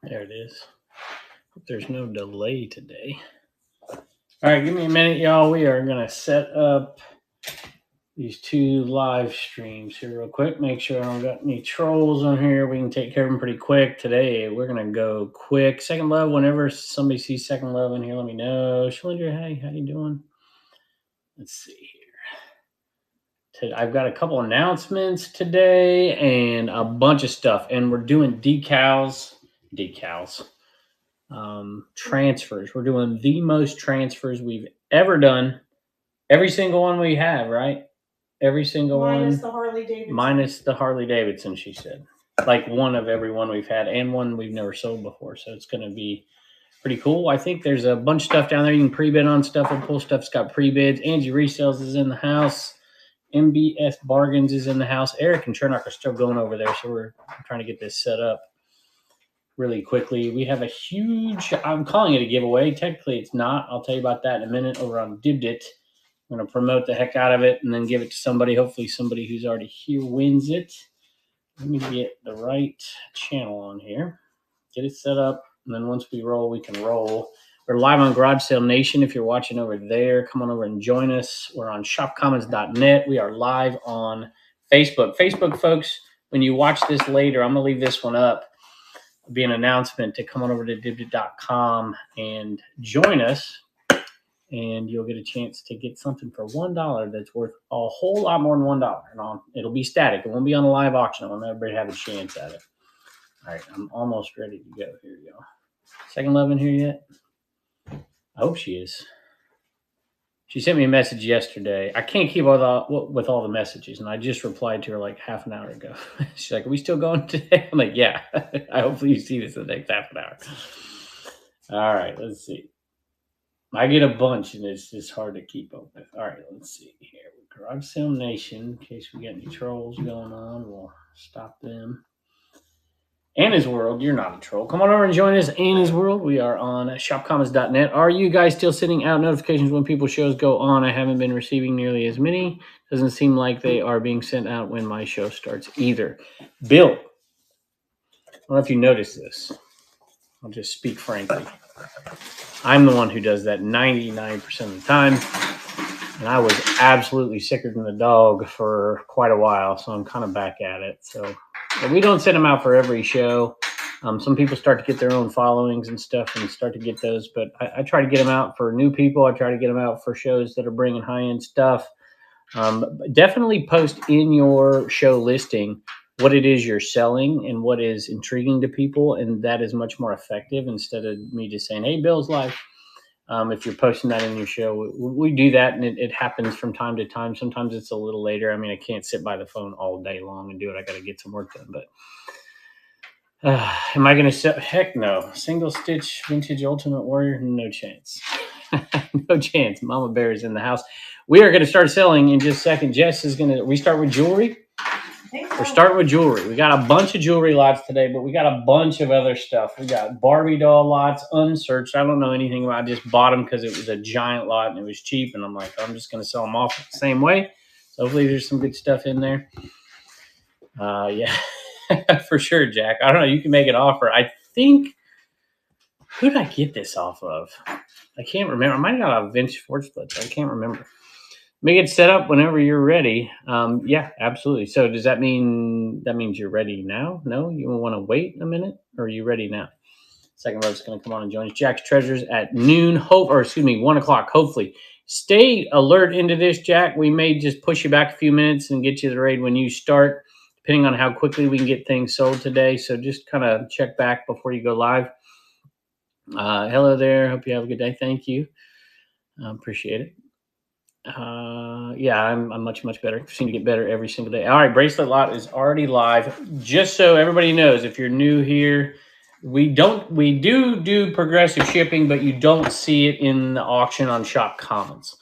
There it is. Hope there's no delay today. All right, give me a minute, y'all. We are going to set up these two live streams here real quick. Make sure I don't got any trolls on here. We can take care of them pretty quick. Today, we're going to go quick. Second Love, whenever somebody sees Second Love in here, let me know. Schlinger, hey, how you doing? Let's see here. I've got a couple announcements today and a bunch of stuff. And we're doing decals. Transfers. We're doing the most transfers we've ever done. Every single one we have, right? Every single minus one. The Harley Davidson. Minus the Harley Davidson, she said. Like one of every one we've had and one we've never sold before. So it's going to be pretty cool. I think there's a bunch of stuff down there. You can pre-bid on stuff. We'll pull stuff's got pre-bids. Angie Resells is in the house. MBS Bargains is in the house. Eric and Chernock are still going over there. So we're trying to get this set up really quickly. We have a huge, I'm calling it a giveaway. Technically, it's not. I'll tell you about that in a minute over on Dibdit. I'm going to promote the heck out of it and then give it to somebody. Hopefully somebody who's already here wins it. Let me get the right channel on here. Get it set up. And then once we roll, we can roll. We're live on Garage Sale Nation. If you're watching over there, come on over and join us. We're on shopcommons.net. We are live on Facebook. Facebook, folks, when you watch this later, I'm going to leave this one up. It'll be an announcement to come on over to dibdit.com and join us. And you'll get a chance to get something for $1 that's worth a whole lot more than $1. And it'll be static. It won't be on a live auction. I want everybody to have a chance at it. All right, I'm almost ready to go. Here we go. Second Love in here yet? I hope she is. She sent me a message yesterday. I can't keep with all the messages, and I just replied to her like half an hour ago. She's like, "Are we still going today?" I'm like, "Yeah." I hopefully you see this in the next half an hour. All right, let's see. I get a bunch, and it's just hard to keep up with. All right, let's see here. Garage Sale Nation, in case we get any trolls going on, we'll stop them. Anna's World, you're not a troll. Come on over and join us. Anna's World. We are on shopcommons.net. Are you guys still sending out notifications when people's shows go on? I haven't been receiving nearly as many. Doesn't seem like they are being sent out when my show starts either. Bill, I don't know if you noticed this. I'll just speak frankly. I'm the one who does that 99% of the time. And I was absolutely sicker than the dog for quite a while, so I'm kind of back at it. So we don't send them out for every show. Some people start to get their own followings and stuff and start to get those, but I try to get them out for new people. I try to get them out for shows that are bringing high-end stuff. Definitely post in your show listing what it is you're selling and what is intriguing to people, and that is much more effective instead of me just saying, "Hey, Bill's live." If you're posting that in your show, we do that, and it happens from time to time. Sometimes it's a little later. I mean, I can't sit by the phone all day long and do it. I got to get some work done. But am I going to sell? Heck no. Single stitch vintage Ultimate Warrior? No chance. No chance. Mama Bear is in the house. We are going to start selling in just a second. Jess is going to restart with jewelry. We're starting with jewelry. We got a bunch of jewelry lots today, but we got a bunch of other stuff. We got Barbie doll lots, unsearched. I don't know anything about it. I just bought them because it was a giant lot and it was cheap. And I'm like, I'm just going to sell them off the same way. So hopefully there's some good stuff in there. Yeah, for sure, Jack. I don't know. You can make an offer. I think, who did I get this off of? I can't remember. I might have got a Vince Ford Splits. I can't remember. Make it set up whenever you're ready. Yeah, absolutely. So does that means you're ready now? No, you want to wait a minute, or are you ready now? Second Love's going to come on and join us. Jack's Treasures at noon. 1 o'clock. Hopefully, stay alert into this, Jack. We may just push you back a few minutes and get you the raid when you start, depending on how quickly we can get things sold today. So just kind of check back before you go live. Hello there. Hope you have a good day. Thank you. Appreciate it. Yeah, I'm much better. Seem to get better every single day. All right, bracelet lot is already live. Just so everybody knows, if you're new here, we do progressive shipping, but you don't see it in the auction on Shop Commons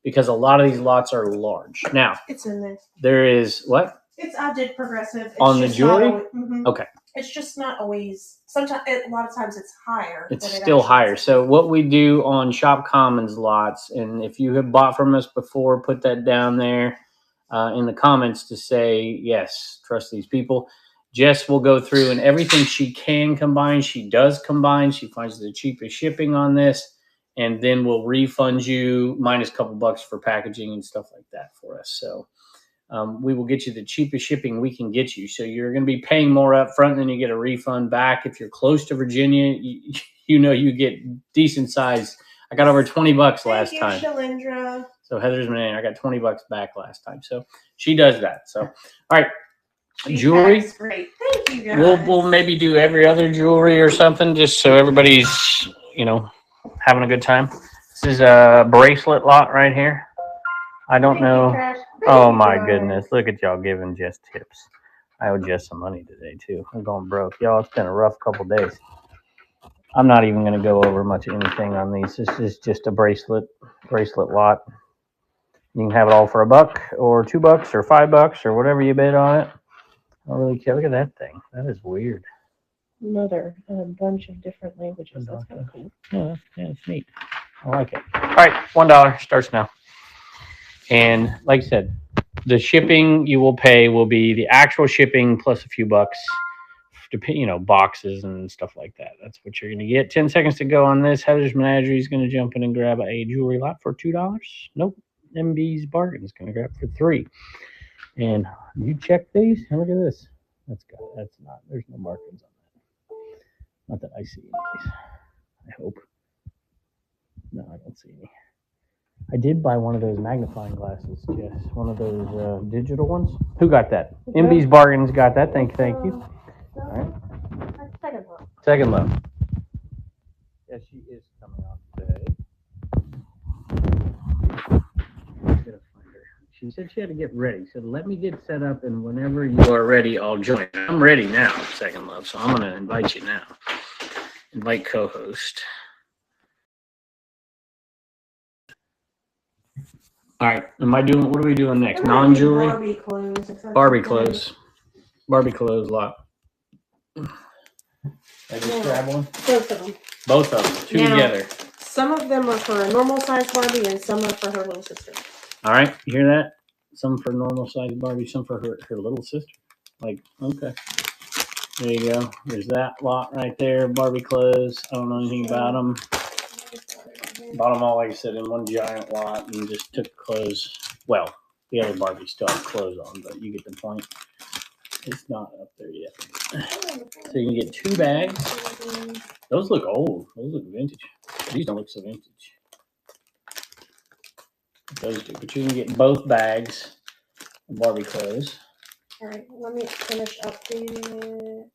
because a lot of these lots are large. Now it's in there. There is what? I did progressive. It's on the jewelry. Okay. It's just not always. Sometimes, a lot of times, it's higher. It's still higher. So what we do on Shop Commons lots, and if you have bought from us before, put that down there in the comments to say yes. Trust these people. Jess will go through and everything she can combine, she does combine. She finds the cheapest shipping on this, and then we'll refund you minus a couple bucks for packaging and stuff like that for us. So we will get you the cheapest shipping we can get you. So you're going to be paying more up front, and then you get a refund back. If you're close to Virginia, you get decent size. I got over $20 last time. Shalindra. So Heather's my name. I got $20 back last time. So she does that. So, all right. Jewelry. That's great. Thank you, guys. We'll maybe do every other jewelry or something, just so everybody's, having a good time. This is a bracelet lot right here. I don't know. Oh my goodness. Look at y'all giving Jess tips. I owe Jess some money today too. I'm going broke. Y'all, it's been a rough couple days. I'm not even going to go over much anything on these. This is just a bracelet lot. You can have it all for $1 or $2 or $5 or whatever you bid on it. I don't really care. Look at that thing. That is weird. Another bunch of different languages. That's kind of cool. Yeah, it's neat. I like it. All right, $1 starts now. And like I said, the shipping you will pay will be the actual shipping plus a few bucks, boxes and stuff like that. That's what you're going to get. 10 seconds to go on this. Heather's Menagerie is going to jump in and grab a jewelry lot for $2. Nope. MB's Bargain is going to grab for $3. And you check these. Look at this. There's no markings on that. Not that I see anyways. I hope. No, I don't see any. I did buy one of those magnifying glasses, Jess. One of those digital ones. Who got that? MB's Bargains got that. Thank you. All right. Second love. Yes, she is coming on today. She said she had to get ready. So let me get set up, and whenever you are ready, I'll join. I'm ready now, Second Love. So I'm going to invite you now. Invite co-host. All right. What are we doing next? Non-jewelry? Barbie clothes. Barbie clothes lot. I just grab one? Both of them. Both of them. Two together. Some of them are for a normal size Barbie and some are for her little sister. All right. You hear that? Some for normal size Barbie, some for her little sister. Okay. There you go. There's that lot right there. Barbie clothes. I don't know anything about them. Bought them all, like I said, in one giant lot and just took clothes. Well, the other Barbie still have clothes on, but you get the point. It's not up there yet. So you can get 2 bags. Those look old. Those look vintage. These don't look so vintage. Those do. But you can get both bags of Barbie clothes. All right, let me finish updating it.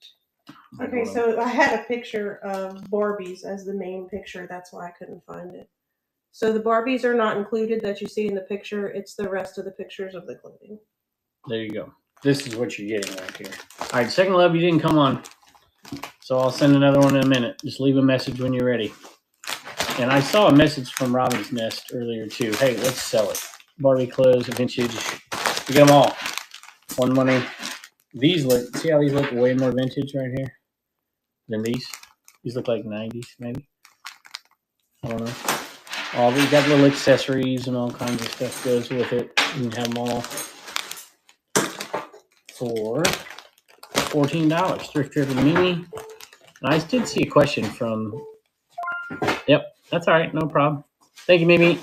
Okay, so I had a picture of Barbies as the main picture. That's why I couldn't find it. So the Barbies are not included that you see in the picture. It's the rest of the pictures of the clothing. There you go. This is what you're getting right here. All right, Second Love, you didn't come on. So I'll send another one in a minute. Just leave a message when you're ready. And I saw a message from Robin's Nest earlier too. Hey, let's sell it. Barbie clothes, vintage. You get them all. One money. See how these look way more vintage right here than these? These look like 90s maybe. I don't know. We got little accessories and all kinds of stuff goes with it. You can have them all for $14. Thrift Driven Mimi. And I did see a question from. Yep, that's all right. No problem. Thank you, Mimi.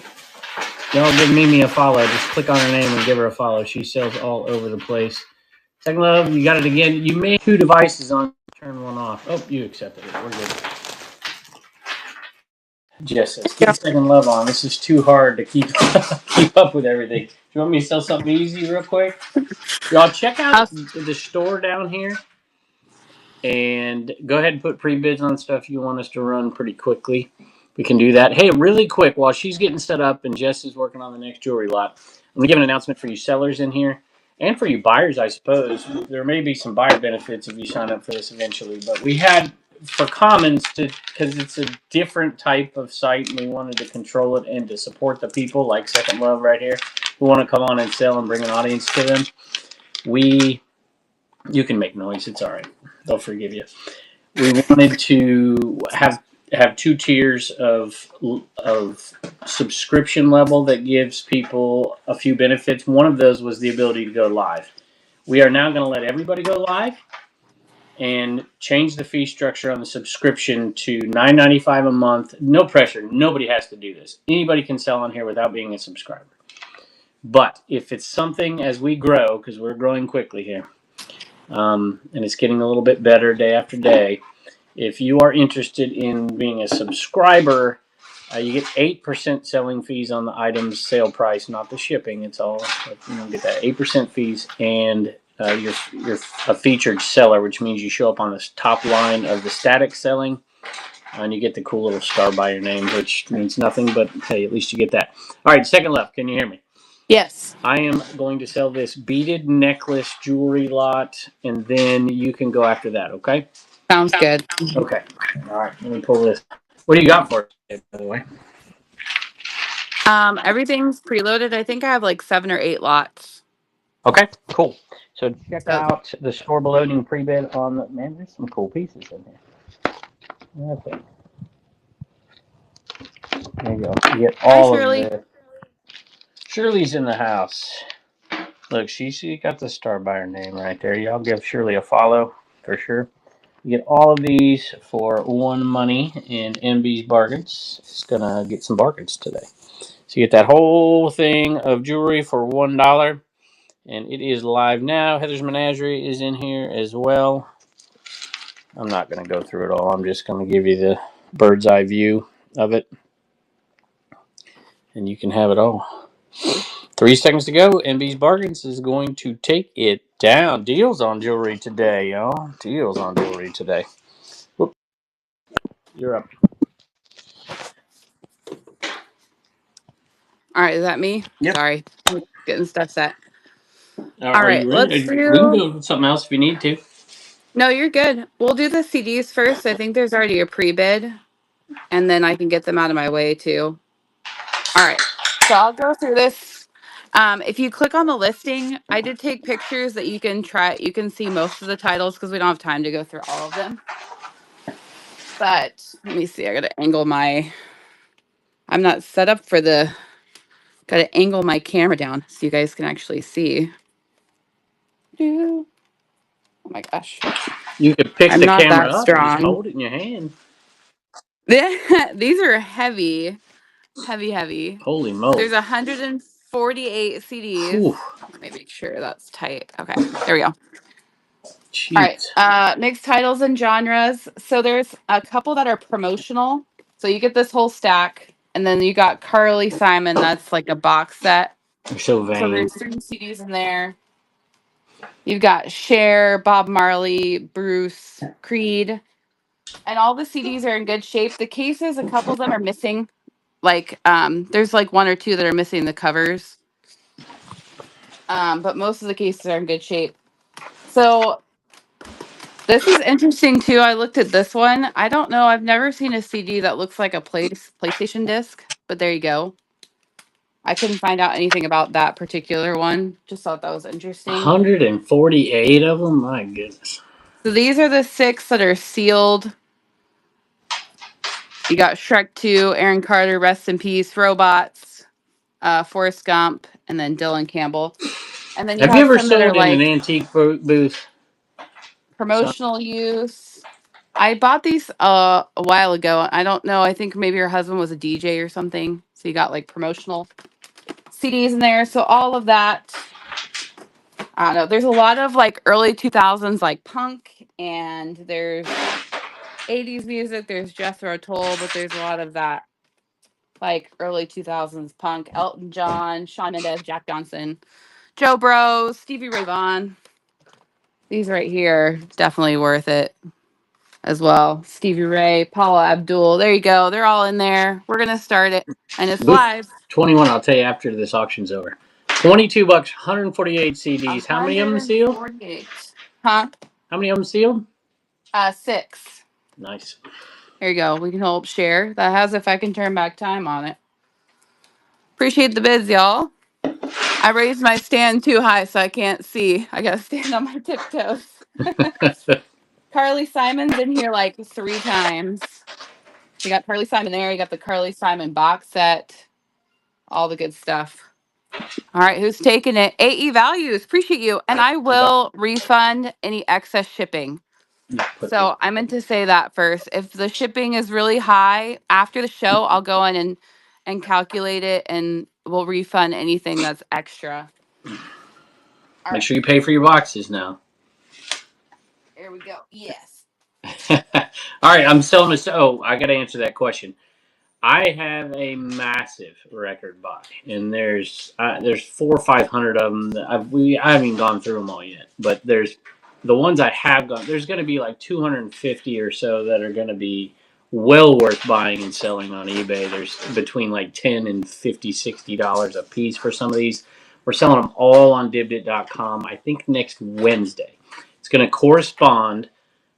Y'all give Mimi a follow. Just click on her name and give her a follow. She sells all over the place. Second Love, you got it again. You may have 2 devices on. Turn one off. Oh, you accepted it. We're good. Jess says, keep Second Love on. This is too hard to keep up with everything. Do you want me to sell something easy real quick? Y'all check out the store down here. And go ahead and put pre-bids on stuff you want us to run pretty quickly. We can do that. Hey, really quick, while she's getting set up and Jess is working on the next jewelry lot, I'm going to give an announcement for you sellers in here and for you buyers, I suppose. There may be some buyer benefits if you sign up for this eventually. But we had, for Commons, because it's a different type of site and we wanted to control it and to support the people like Second Love right here who want to come on and sell and bring an audience to them. You can make noise. It's all right. They'll forgive you. We wanted to have 2 tiers of subscription level that gives people a few benefits. One of those was the ability to go live. We are now going to let everybody go live. and change the fee structure on the subscription to $9.95 a month. No pressure. Nobody has to do this. Anybody can sell on here without being a subscriber. But if it's something as we grow, because we're growing quickly here, and it's getting a little bit better day after day, if you are interested in being a subscriber, you get 8% selling fees on the item's sale price, not the shipping. It's all, get that 8% fees, and you're a featured seller, which means you show up on this top line of the static selling, and you get the cool little star by your name, which means nothing, but hey, at least you get that. All right, second left. Can you hear me? Yes. I am going to sell this beaded necklace jewelry lot, and then you can go after that, okay? Sounds good. Okay. All right, let me pull this. What do you got for it, by the way? Everything's preloaded. I think I have like 7 or 8 lots. Okay, cool. So check So out the store loading pre-bid on the, man, there's some cool pieces in here. Okay. There you go. You get hi, all of Shirley. the. Shirley's in the house. Look, she got the star by her name right there. Y'all give Shirley a follow for sure. You get all of these for one money in MB's bargains. It's gonna get some bargains today. So you get that whole thing of jewelry for $1, and it is live now. Heather's Menagerie is in here as well. I'm not gonna go through it all. I'm just gonna give you the bird's eye view of it, and you can have it all. 3 seconds to go. MB's Bargains is going to take it down. Deals on jewelry today, y'all. Deals on jewelry today. Whoop. You're up. All right, is that me? Yep. Sorry, getting stuff set. All Are right, you let's ready? We can do. go with something else if you need to. No, you're good. We'll do the CDs first. I think there's already a pre-bid, and then I can get them out of my way too. All right, so I'll go through this. If you click on the listing, I did take pictures that you can try. You can see most of the titles because we don't have time to go through all of them. But let me see. I got to angle my. I'm not set up for the. Got to angle my camera down so you guys can actually see. Oh my gosh. You could pick I'm the not camera that up and just strong. hold it in your hand. These are heavy, heavy, heavy. Holy moly. There's 148 CDs. Whew. Let me make sure that's tight. Okay, there we go. All right. Jeez. Mixed titles and genres. So there's a couple that are promotional. So you get this whole stack, and then you got Carly Simon. That's like a box set. You're so So vain. there's 3 CDs in there. You've got Cher, Bob Marley, Bruce, Creed, and all the CDs are in good shape. The cases, a couple of them are missing. Like, there's like 1 or 2 that are missing the covers. But most of the cases are in good shape. So this is interesting too. I looked at this one. I don't know. I've never seen a CD that looks like a PlayStation disc, but there you go. I couldn't find out anything about that particular one. Just thought that was interesting. 148 of them? My goodness. So these are the 6 that are sealed. You got Shrek 2, Aaron Carter, Rest in Peace, Robots, Forrest Gump, and then Dylan Campbell. And then you Have you have ever some that are sold in an like antique booth? promotional use. I bought these a while ago. I don't know. I think maybe your husband was a DJ or something. So you got like promotional CDs in there. So all of that. I don't know. There's a lot of like early 2000s like punk, and there's 80s music. There's Jethro Tull, but there's a lot of that like early 2000s punk. Elton John, Shawn Mendes, Jack Johnson, Joe Bros, Stevie Ray Vaughan. These right here, definitely worth it as well. Stevie Ray, Paula Abdul. There you go. They're all in there. We're gonna start it, and it's Booth live. 21, I'll tell you after this auction's over. $22, 148 CDs. How many of them sealed? 148. Huh? How many of them sealed? 6. Nice. There you go. We can help share. That has if I can turn back time on it. Appreciate the bids, y'all. I raised my stand too high so I can't see. I gotta stand on my tiptoes. Carly Simon's in here like 3 times. You got Carly Simon there. You got the Carly Simon box set. All the good stuff. All right, who's taking it? AE Values, appreciate you. And I will refund any excess shipping. Put So I meant to say that first. If the shipping is really high after the show, I'll go in and calculate it, and we'll refund anything that's extra. All Make right, sure you pay for your boxes now. here we go. Yes. All right, I'm selling this. Oh, I got to answer that question. I have a massive record buy, and there's 400 or 500 of them. That I haven't even gone through them all yet, but there's the ones I have gone. There's going to be like 250 or so that are going to be well worth buying and selling on eBay. There's between like $10 and $50, $60 a piece for some of these. We're selling them all on dibdit.com. I think next Wednesday. It's going to correspond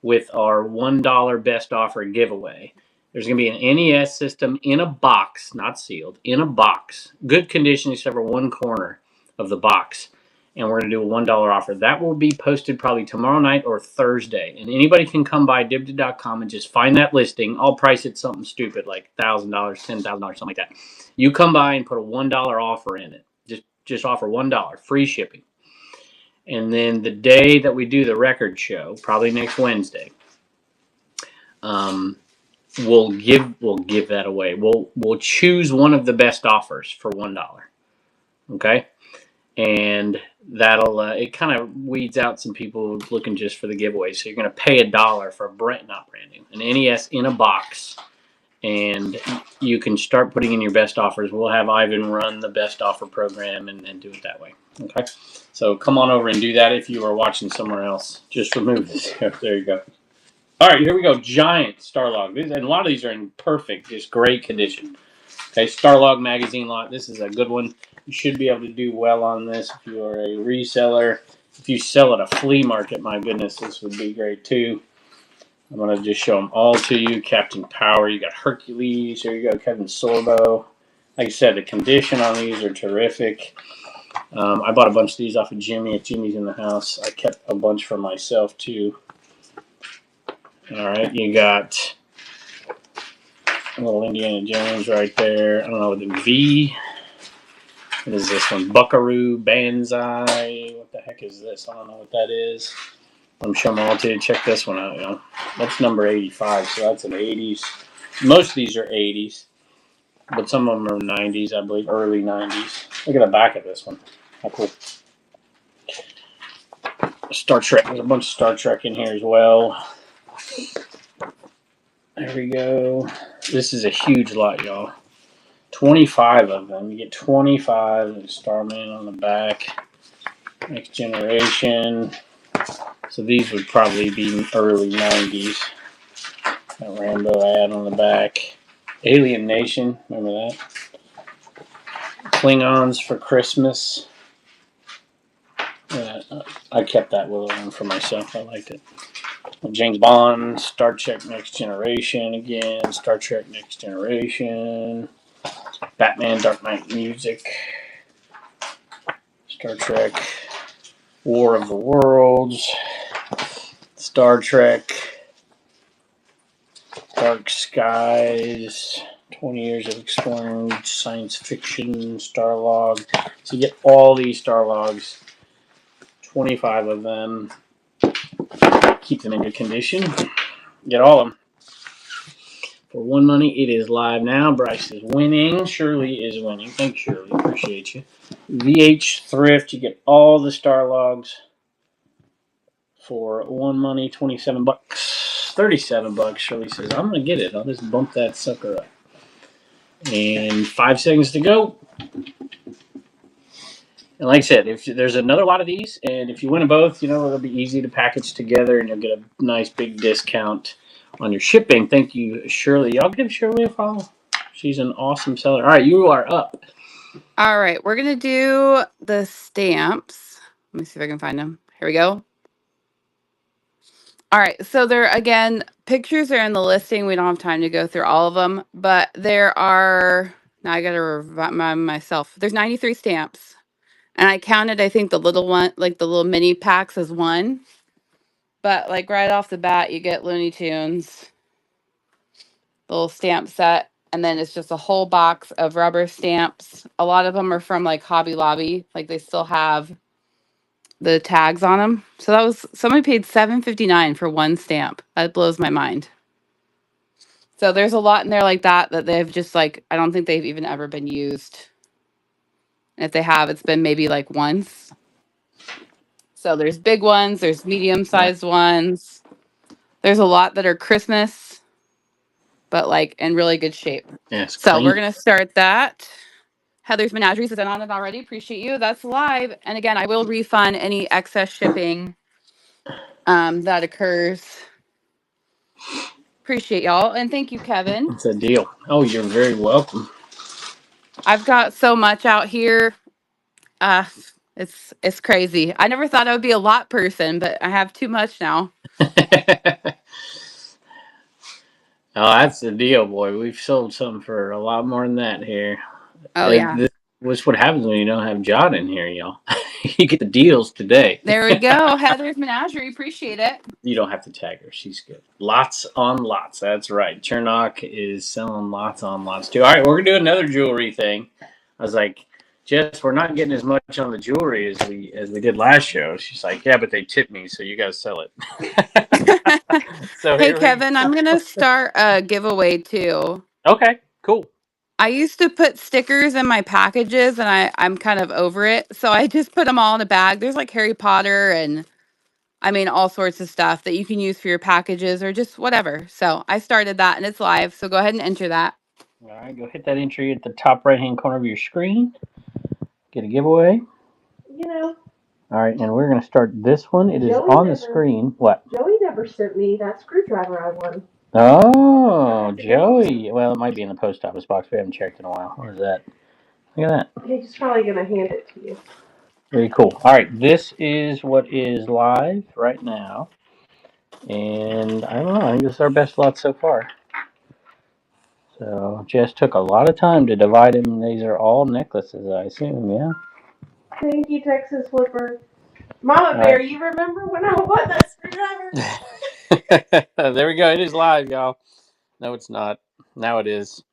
with our $1 best offer giveaway. There's going to be an NES system in a box, not sealed, in a box. Good condition except for one corner of the box. And we're going to do a $1 offer. That will be posted probably tomorrow night or Thursday. And anybody can come by dibdit.com and just find that listing. I'll price it something stupid like $1,000, $10,000, something like that. You come by and put a $1 offer in it. Just offer $1, free shipping. And then the day that we do the record show, probably next Wednesday, we'll give that away. We'll choose one of the best offers for $1. Okay, and that'll it kind of weeds out some people looking just for the giveaway. So you're going to pay $1 for not brand new, an NES in a box, and you can start putting in your best offers. We'll have Ivan run the best offer program and do it that way. Okay, so come on over and do that if you are watching somewhere else. Just remove this. There you go. All right, here we go. Giant Starlog. And a lot of these are in perfect, just great condition. Okay, Starlog magazine lot. This is a good one. You should be able to do well on this if you are a reseller. If you sell at a flea market, my goodness, this would be great too. I'm going to just show them all to you. Captain Power. You got Hercules. Here you go, Kevin Sorbo. Like I said, the condition on these are terrific. I bought a bunch of these off of Jimmy. If Jimmy's in the house, I kept a bunch for myself too. All right, you got a little Indiana Jones right there. I don't know what the V. What is this one? Buckaroo, Banzai. What the heck is this? I don't know what that is. I'm showing them all to you. Check this one out. You know, that's number 85, so that's an 80s. Most of these are 80s, but some of them are 90s, I believe, early 90s. Look at the back of this one. How cool. Star Trek. There's a bunch of Star Trek in here as well. There we go. This is a huge lot, y'all. 25 of them. You get 25. Starman on the back. Next Generation. So these would probably be early 90s. Got Rambo ad on the back. Alien Nation. Remember that? Klingons for Christmas. I kept that little one for myself. I liked it. James Bond, Star Trek Next Generation again, Star Trek Next Generation, Batman Dark Knight Music, Star Trek War of the Worlds, Star Trek Dark Skies, 20 Years of Exploring Science Fiction, Starlog. So you get all these Starlogs, 25 of them. Keep them in good condition. Get all of them. For one money, it is live now. Bryce is winning. Shirley is winning. Thanks, Shirley. Appreciate you. VH Thrift. You get all the Starlogs for one money, 27 bucks. 37 bucks. Shirley says, I'm going to get it. I'll just bump that sucker up. And 5 seconds to go. And like I said, if there's another lot of these, and if you win them both, you know, it'll be easy to package together, and you'll get a nice big discount on your shipping. Thank you, Shirley. Y'all give Shirley a follow. She's an awesome seller. All right, you are up. All right, we're gonna do the stamps. Let me see if I can find them. Here we go. All right, so there again, pictures are in the listing. We don't have time to go through all of them, but there are, now I gotta remind myself. There's 93 stamps, and I counted, I think the little one, like the little mini packs as one. But like right off the bat, you get Looney Tunes, little stamp set, and then it's just a whole box of rubber stamps. A lot of them are from like Hobby Lobby, like they still have the tags on them. So that was somebody paid $7.59 for one stamp. That blows my mind. So there's a lot in there like that they've just like I don't think they've even ever been used. And if they have, it's been maybe like once. So there's big ones, there's medium-sized ones. There's a lot that are Christmas, but like in really good shape. Yes, So we're clean. gonna start that. Heather's Menagerie is in on it already. Appreciate you. That's live. And again, I will refund any excess shipping that occurs. Appreciate y'all. And thank you, Kevin. It's a deal. Oh, you're very welcome. I've got so much out here. Uh it's crazy. I never thought I would be a lot person, but I have too much now. Oh, that's the deal, boy. We've sold something for a lot more than that here. Oh yeah. This is what happens when you don't have Jot in here, y'all. You get the deals today. There we go. Heather's Menagerie. Appreciate it. You don't have to tag her. She's good. Lots on lots. That's right. Chernock is selling lots on lots too. All right, we're gonna do another jewelry thing. I was like, Jess, we're not getting as much on the jewelry as we did last show. She's like, yeah, but they tipped me, so you guys sell it. So Hey here we Kevin, I'm gonna start a giveaway too. Okay, cool. I used to put stickers in my packages and I'm kind of over it. So I just put them all in a bag. There's like Harry Potter and I mean all sorts of stuff that you can use for your packages or just whatever. So I started that and it's live. So go ahead and enter that. All right, go hit that entry at the top right hand corner of your screen. Get a giveaway. You know, All right, and we're going to start this one. It is Joey on the never- screen. What? Joey never sent me that screwdriver I won. Oh, Joey. Well, it might be in the post office box. We haven't checked in a while. Where's that? Look at that. He's probably gonna hand it to you. Very cool. All right, this is what is live right now. And I don't know. I think this is our best lot so far. So Jess took a lot of time to divide them. These are all necklaces, I assume, yeah? Thank you, Texas Flipper. Mama Bear, you remember when I won that screwdriver? There we go. It is live, y'all. No, it's not. Now it is.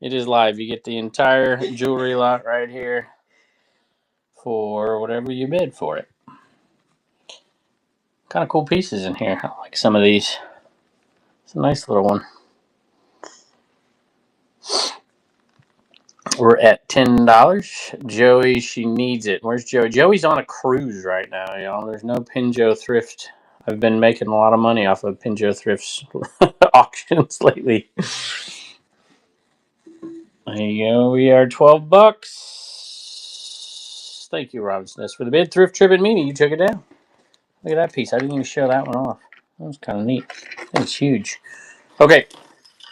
It is live. You get the entire jewelry lot right here for whatever you bid for it. Kind of cool pieces in here. I like some of these. It's a nice little one. We're at $10. Joey, she needs it. Where's Joey? Joey's on a cruise right now, y'all. There's no Pinjo thrift. I've been making a lot of money off of Pinjo thrifts auctions lately. There you go. We are $12. Thank you, Robinson. That's for the bid. Thrift Trip and Meanie. You took it down. Look at that piece. I didn't even show that one off. That was kind of neat. That's huge. Okay.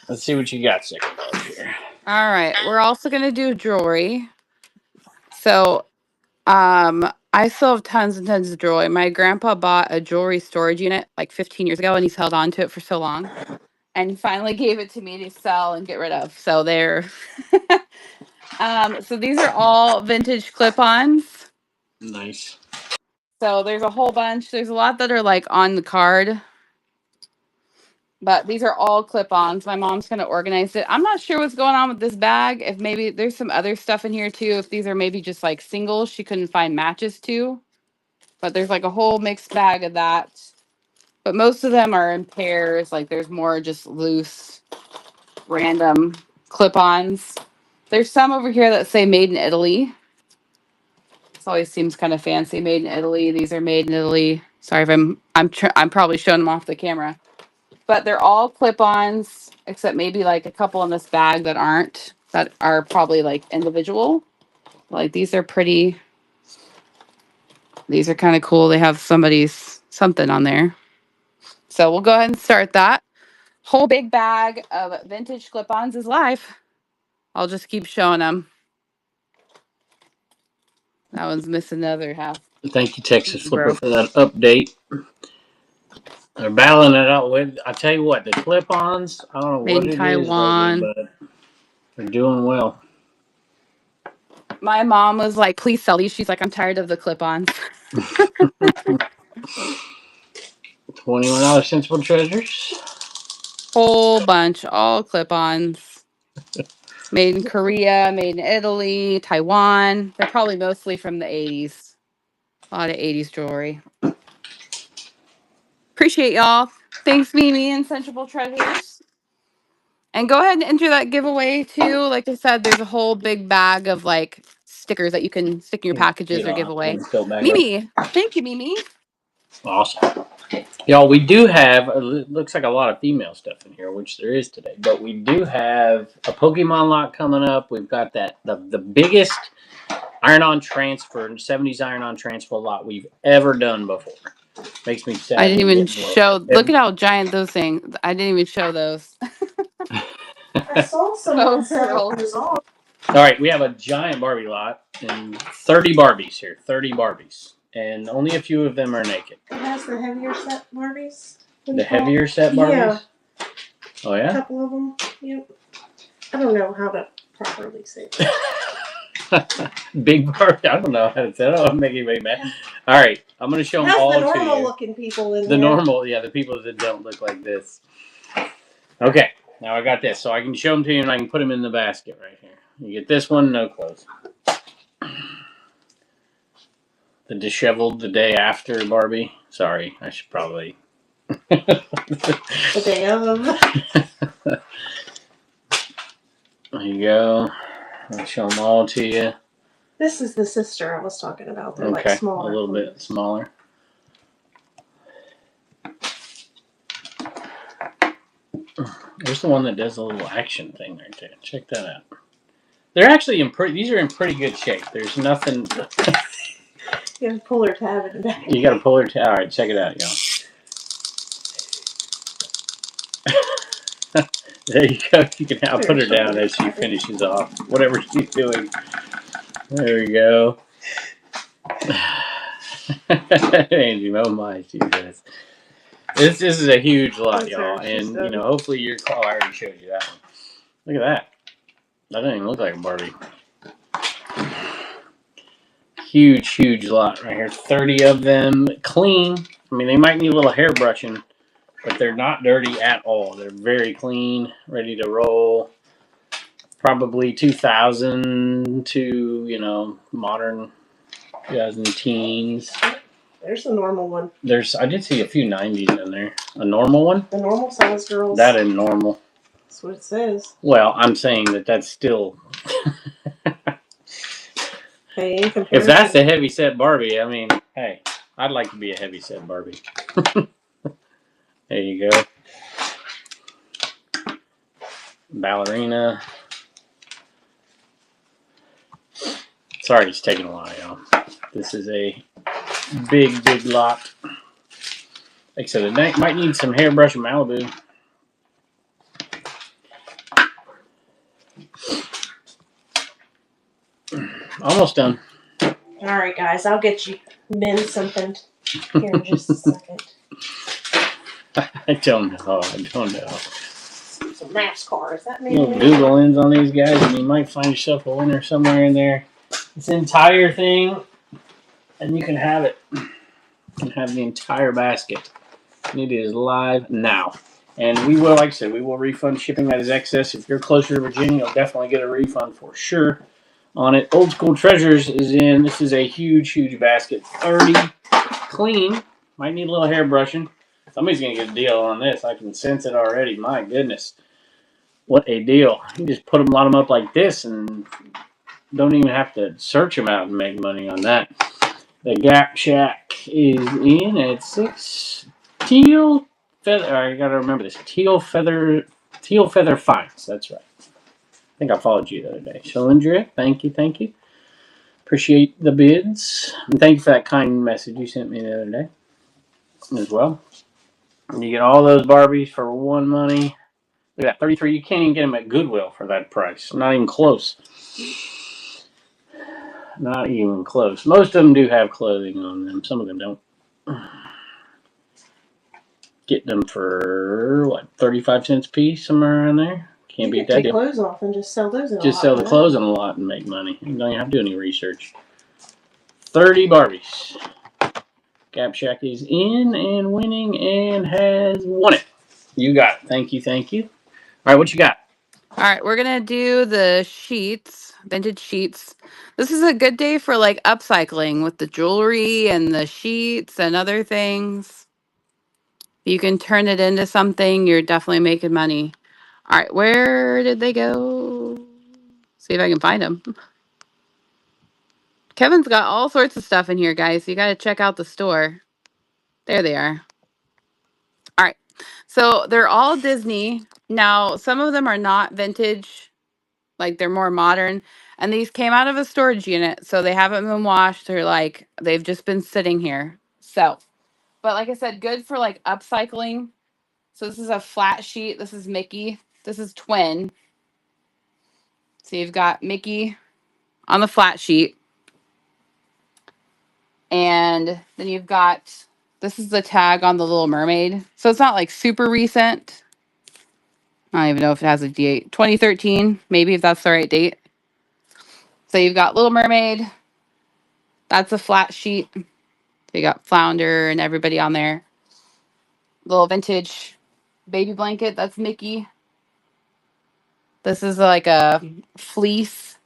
Let's see what you got, second dog here. All right. We're also gonna do jewelry. So I still have tons and tons of jewelry. My grandpa bought a jewelry storage unit like 15 years ago and he's held on to it for so long. And he finally gave it to me to sell and get rid of. So they're so these are all vintage clip-ons. Nice. So there's a whole bunch. There's a lot that are like on the card. But these are all clip-ons. My mom's gonna organize it. I'm not sure what's going on with this bag. If maybe there's some other stuff in here too. If these are maybe just like singles she couldn't find matches to. But there's like a whole mixed bag of that. But most of them are in pairs. Like there's more just loose, random clip-ons. There's some over here that say made in Italy. This always seems kind of fancy. Made in Italy. These are made in Italy. Sorry if I'm probably showing them off the camera. But they're all clip-ons, except maybe like a couple in this bag that aren't. That are probably like individual. Like these are pretty. These are kind of cool. They have somebody's something on there. So we'll go ahead and start that. Whole big bag of vintage clip-ons is live. I'll just keep showing them. That one's missing the other half. Thank you, Texas Flipper, Broke. for that update. They're battling it out with. I tell you what, the clip-ons. I don't know Made what in it is Taiwan. lately, but they're doing well. My mom was like, please sell these. She's like, I'm tired of the clip-ons. $21 Sensible Treasures. Whole bunch, all clip-ons. Made in Korea, made in Italy, Taiwan. They're probably mostly from the 80s. A lot of 80s jewelry. Appreciate y'all. Thanks, Mimi and Sensible Treasures. And go ahead and enter that giveaway too. Like I said, there's a whole big bag of like stickers that you can stick in your packages You or know, give away. fill back up. Mimi, thank you, Mimi. Awesome. Y'all, we do have, it looks like a lot of female stuff in here, which there is today, but we do have a Pokemon lot coming up. We've got that, the biggest iron-on transfer, 70s iron-on transfer lot we've ever done before. Makes me sad. I didn't even Get show. Look at how giant those things. I didn't even show those. I saw someone So sell cool. those off. All right, we have a giant Barbie lot and 30 Barbies here, 30 Barbies. And only a few of them are naked. It has the heavier set Barbies. The heavier set Barbies? Yeah. Oh, A yeah? couple of them. Yep. I don't know how to properly say that. Big Barbie? I don't know how to say it. I don't make anybody mad. All right, I'm going to show them all to you. How's the normal looking people in The there? normal, yeah, the people that don't look like this. Okay, now I got this. So I can show them to you and I can put them in the basket right here. You get this one, no clothes. The disheveled the day after Barbie. Sorry, I should probably. The day of. There you go. I'll show them all to you. This is the sister I was talking about. They're Okay, like smaller. a little bit smaller. There's the one that does a little action thing right there. Check that out. They're actually in pretty. These are in pretty good shape. There's nothing. You have to pull her tab in the back. You got to pull her. All right, check it out, y'all. There you go. You can now put her down as she finishes off whatever she's doing. There we go. Angie, oh my, Jesus. This is a huge lot, y'all, and you know, hopefully your call. I already showed you that one. Look at that. That doesn't even look like a Barbie. Huge, huge lot right here. 30 of them, clean. I mean, they might need a little hair brushing, but they're not dirty at all. They're very clean, ready to roll. Probably 2000 to, you know, modern 2000 teens. There's the normal one. I did see a few 90s in there. A normal one? The normal size girls. That ain't normal. That's what it says. Well, I'm saying that's still. Hey, in comparison. If that's a heavy set Barbie, I mean, hey, I'd like to be a heavy set Barbie. There you go. Ballerina. Sorry it's taking a while, y'all. This is a big, big lot. Like I said, it might need some hairbrush in Malibu. Almost done. Alright, guys, I'll get you men something here in just a second. I don't know. I don't know. Some NASCAR. Is that me? Little Google ins on these guys, and you might find yourself a winner somewhere in there. This entire thing, and you can have it. You can have the entire basket. And it is live now. And we will, like I said, we will refund shipping that is excess. If you're closer to Virginia, you'll definitely get a refund for sure on it. Old School Treasures is in. This is a huge, huge basket. 30 clean. Might need a little hair brushing. Somebody's going to get a deal on this. I can sense it already. My goodness. What a deal. You just put them, lot them up like this and don't even have to search them out and make money on that. The Gap Shack is in at 6. Teal Feather. I got to remember this. Teal Feather Finds. That's right. I think I followed you the other day. Shalindria, thank you, thank you. Appreciate the bids. And thank you for that kind message you sent me the other day as well. And you get all those Barbies for one money. Look at that, 33. You can't even get them at Goodwill for that price. Not even close. Not even close. Most of them do have clothing on them. Some of them don't. Get them for, what, 35 cents a piece, somewhere around there? Can't beat that take deal. clothes off and just sell those in a lot. Just sell the clothes in a lot and make money. You don't even have to do any research. 30 Barbies. Gap Shack is in and winning and has won it. You got it. Thank you, thank you. All right, what you got? All right, we're gonna do the sheets, vintage sheets. This is a good day for like upcycling with the jewelry and the sheets and other things. You can turn it into something. You're definitely making money. All right, where did they go? See if I can find them. Kevin's got all sorts of stuff in here, guys. You got to check out the store. There they are. All right, so they're all Disney. Now, some of them are not vintage, like they're more modern. And these came out of a storage unit, so they haven't been washed. They're like, they've just been sitting here. So, but like I said, good for like upcycling. So this is a flat sheet. This is Mickey. This is twin. So you've got Mickey on the flat sheet. And then you've got, this is the tag on the Little Mermaid. So it's not like super recent. I don't even know if it has a date. 2013, maybe, if that's the right date. So you've got Little Mermaid. That's a flat sheet. So you got Flounder and everybody on there. Little vintage baby blanket. That's Mickey. This is like a fleece.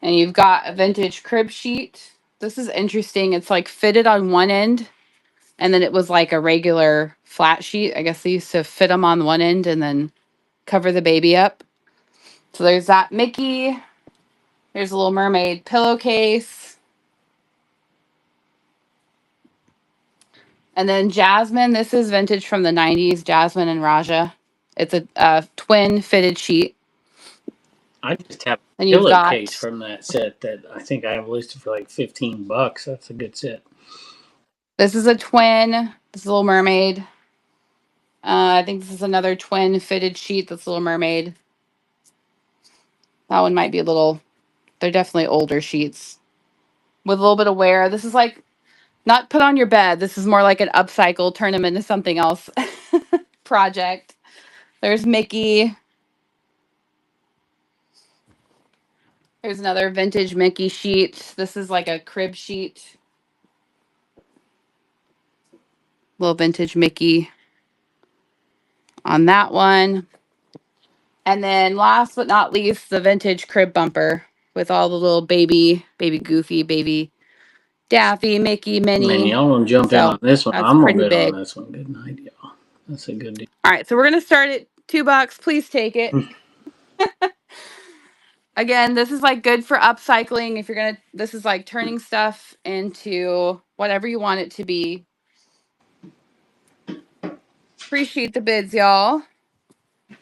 And you've got a vintage crib sheet. This is interesting. It's like fitted on one end, and then it was like a regular flat sheet. I guess they used to fit them on one end and then cover the baby up. So there's that Mickey. There's a Little Mermaid pillowcase. And then Jasmine. This is vintage from the 90s, Jasmine and Raja. It's a twin fitted sheet. I just have a And you've pillowcase got, from that set that I think I have listed for like $15. That's a good set. this is a twin. This is Little Mermaid. I think this is another twin fitted sheet. That's Little Mermaid. That one might be a little, they're definitely older sheets with a little bit of wear. This is like not put on your bed. This is more like an upcycle, turn them into something else project. There's Mickey. Here's another vintage Mickey sheet. This is like a crib sheet. Little vintage Mickey on that one. And then last but not least, the vintage crib bumper with all the little baby Goofy, baby Daffy, Mickey, Man, Minnie. y'all want to jump in So on this one? that's I'm gonna pretty bid on big. this one. Good night, y'all. That's a good deal. All right, so we're gonna start at $2. Please take it. Again, this is like good for upcycling. If you're gonna, this is like turning stuff into whatever you want it to be. Appreciate the bids, y'all.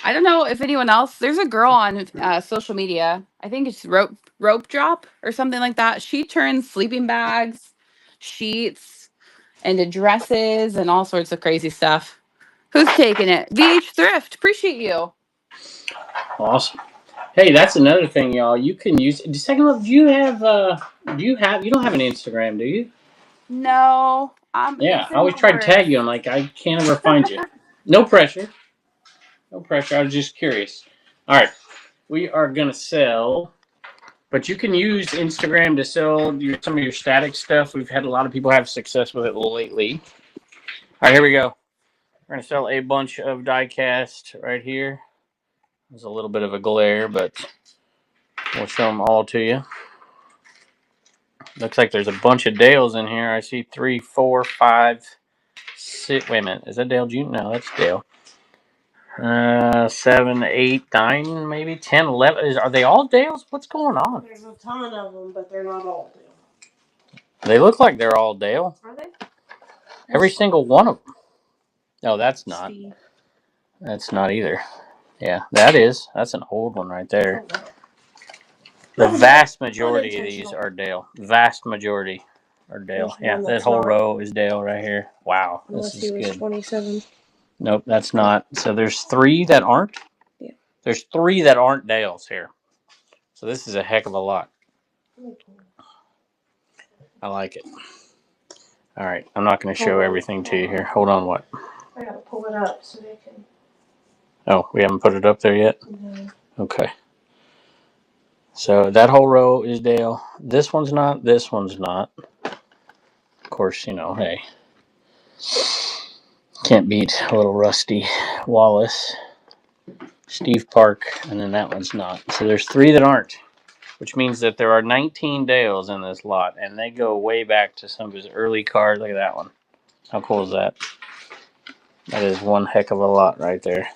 I don't know if anyone else. There's a girl on social media. I think it's rope drop or something like that. She turns sleeping bags, sheets, into dresses and all sorts of crazy stuff. Who's taking it? VH Thrift. Appreciate you. Awesome. Hey, that's another thing, y'all. You can use. Second of all, you don't have an Instagram, do you? No, Yeah, it's I in always the try to tag works. you. I'm like, I can't ever find you. No pressure. No pressure. I was just curious. All right, we are gonna sell, but you can use Instagram to sell some of your static stuff. We've had a lot of people have success with it lately. All right, here we go. We're gonna sell a bunch of die cast right here. There's a little bit of a glare, but we'll show them all to you. Looks like there's a bunch of Dales in here. I see 3, 4, 5, 6. Wait a minute. Is that Dale Jr.? No, that's Dale. 7, 8, 9, maybe 10, 11. Are they all Dales? What's going on? There's a ton of them, but they're not all Dale. They look like they're all Dale. Are they? Every single one of them. No, that's not. Steve. That's not either. Yeah, that is. That's an old one right there. Oh, wow. The vast majority of Unintentional. these are Dale. Vast majority are Dale. There's Yeah, one that that's whole not. row is Dale right here. Wow, Unless this he is was good. 27. Nope, that's not. So there's 3 that aren't. Yeah. There's 3 that aren't Dales here. So this is a heck of a lot. I like it. All right, I'm not going to show everything to you here. Hold on, what? I gotta pull it up so they can. Oh, we haven't put it up there yet? No. Okay. So that whole row is Dale. This one's not. This one's not. Of course, you know, hey. Can't beat a little Rusty Wallace. Steve Park, and then that one's not. So there's 3 that aren't, which means that there are 19 Dales in this lot, and they go way back to some of his early cars. Look at that one. How cool is that? That is one heck of a lot right there.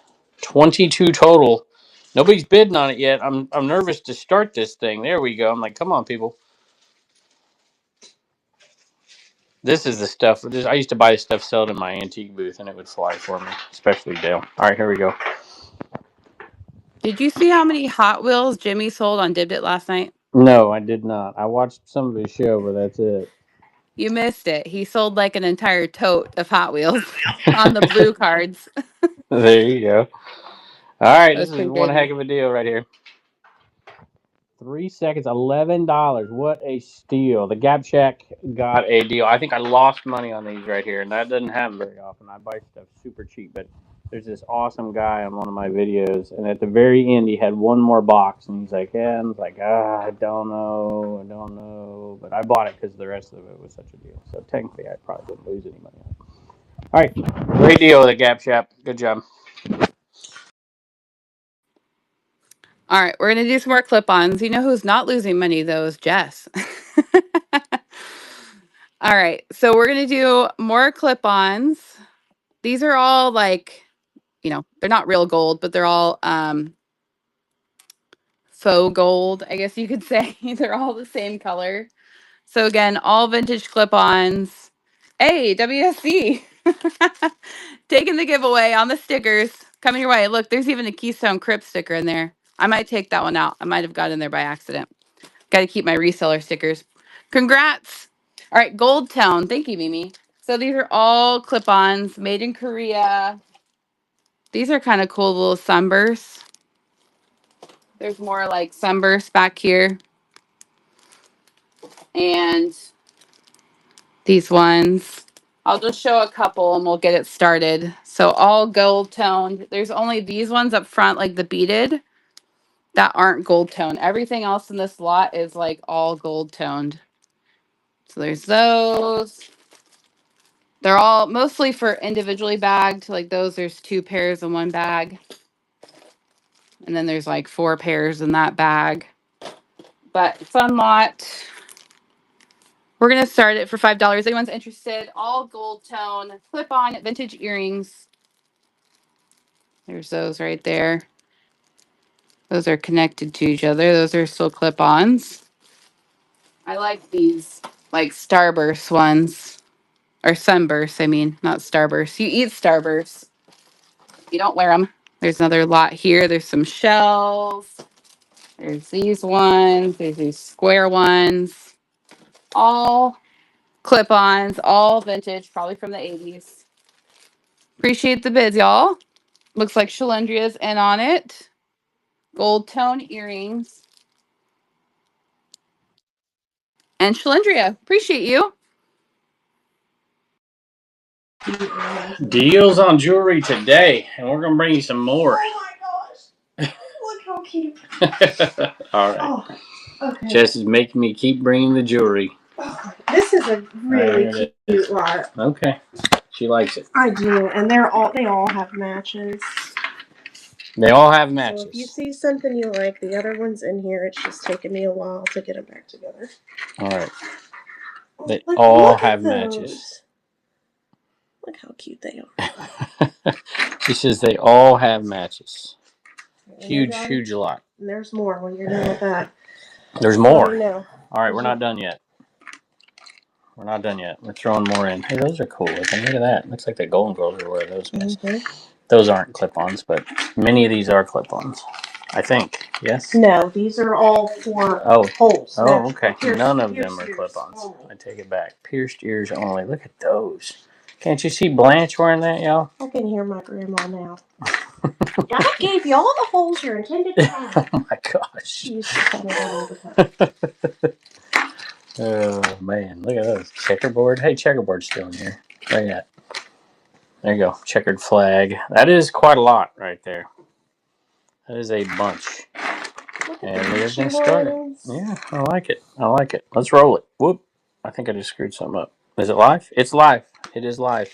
22 total. Nobody's bidding on it yet. I'm nervous to start this thing. There we go. I'm like, come on, people. This is the stuff. I used to buy this stuff, sell it in my antique booth, and it would fly for me, especially Dale. All right, here we go. Did you see how many Hot Wheels Jimmy sold on Dibbit last night? No, I did not. I watched some of his show, but that's it. You missed it. He sold like an entire tote of Hot Wheels on the blue cards. There you go. All right, That this was is pretty one good. heck of a deal right here. 3 seconds, $11. What a steal. The Gap Shack got a deal. I think I lost money on these right here, and that doesn't happen very often. I buy stuff super cheap, but there's this awesome guy on one of my videos, and at the very end, he had one more box, and he's like, yeah, and I was like, I don't know. But I bought it because the rest of it was such a deal. So technically, I probably didn't lose any money on it. All right, great deal with the Gap Shack. Good job. All right, we're going to do some more clip-ons. You know who's not losing money, though, is Jess. All right, so we're going to do more clip-ons. These are all like, they're not real gold, but they're all faux gold, I guess you could say. They're all the same color. So again, all vintage clip-ons. Hey, WSC. Taking the giveaway on the stickers. Coming your way. Look, there's even a Keystone Crip sticker in there. I might take that one out. I might have got in there by accident. Got to keep my reseller stickers. Congrats. All right, Gold Tone. Thank you, Mimi. So these are all clip-ons made in Korea. These are kind of cool little sunbursts. There's more like sunbursts back here. And these ones. I'll just show a couple and we'll get it started. So all gold toned. There's only these ones up front, like the beaded, that aren't gold toned. Everything else in this lot is like all gold toned. So there's those. They're all mostly for individually bagged. Like those, there's 2 pairs in one bag. And then there's like 4 pairs in that bag. But fun lot. We're going to start it for $5. Anyone's interested? All gold tone, clip-on vintage earrings. There's those right there. Those are connected to each other. Those are still clip-ons. I like these, like Starburst ones. Or Sunburst, I mean, not Starburst. You eat Starburst. You don't wear them. There's another lot here. There's some shells. There's these ones. There's these square ones. All clip-ons, all vintage, probably from the 80s. Appreciate the bids, y'all. Looks like Shalendria's in on it. Gold tone earrings. And Shalendria, appreciate you. Deals on jewelry today, and we're going to bring you some more. Oh my gosh. Look how cute. All right. Oh, okay. Jess is making me keep bringing the jewelry. Oh, this is a really cute lot. Okay. She likes it. I do, and they all have matches. They all have matches. So if you see something you like, the other one's in here. It's just taken me a while to get them back together. All right. They all have matches. Look how cute they are. She says they all have matches. And Huge lot. And there's more when you're done with that. There's more. All right, we're not done yet. We're throwing more in. Hey, those are cool looking. Look at that. Looks like the Golden Girls are wearing those guys. Those aren't clip-ons, but many of these are clip-ons. I think. Yes? No, these are all for holes. Oh, okay. None of them are clip-ons. I take it back. Pierced ears only. Look at those. Can't you see Blanche wearing that, y'all? I can hear my grandma now. God gave you all the holes you're intended to have. Oh my gosh. She used to tell me that all the time. Oh man, look at those. Checkerboard. Hey, checkerboard's still in here. Right at. There you go. Checkered flag. That is quite a lot right there. That is a bunch. And we're going to start it. Yeah, I like it. Let's roll it. Whoop. I think I just screwed something up. Is it live? It's live. It is live.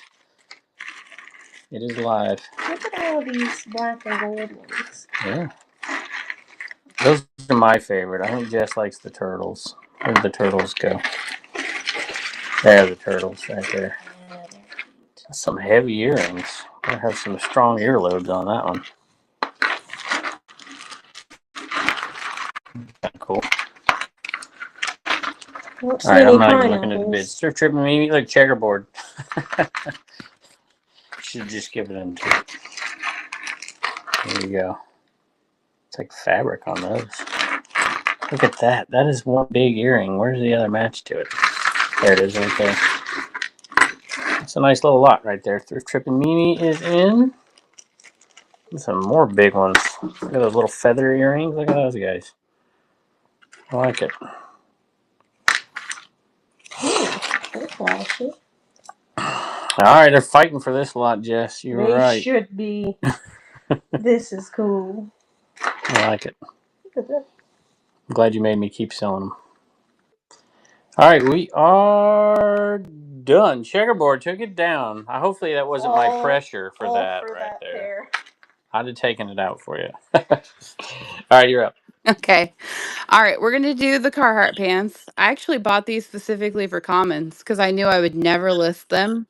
It is live. Look at Oh, these black and gold ones. Yeah. Those are my favorite. I think Jess likes the turtles. Where did the turtles go? There are the turtles right there. Yeah, Some heavy earrings. I have some strong earlobes on that one. Kind of cool. don't see All right, any I'm not even looking at the pineapples. bids. They're tripping me like checkerboard. Should just give it into. There you go. It's like fabric on those. Look at that. That is one big earring. Where's the other match to it? There it is right there. It's a nice little lot right there. Thrift Tripping Mimi is in. Some more big ones. Look at those little feather earrings. Look at those guys. I like it. They're flashy. All right, they're fighting for this lot, Jess. You were They right. should be. This is cool. I like it. Look at that. I'm glad you made me keep selling them. All right, we are done. Checkerboard took it down. Hopefully that wasn't my pressure for that right there. Pair. I'd have taken it out for you. All right, you're up. Okay. All right. We're going to do the Carhartt pants. I actually bought these specifically for Commons because I knew I would never list them.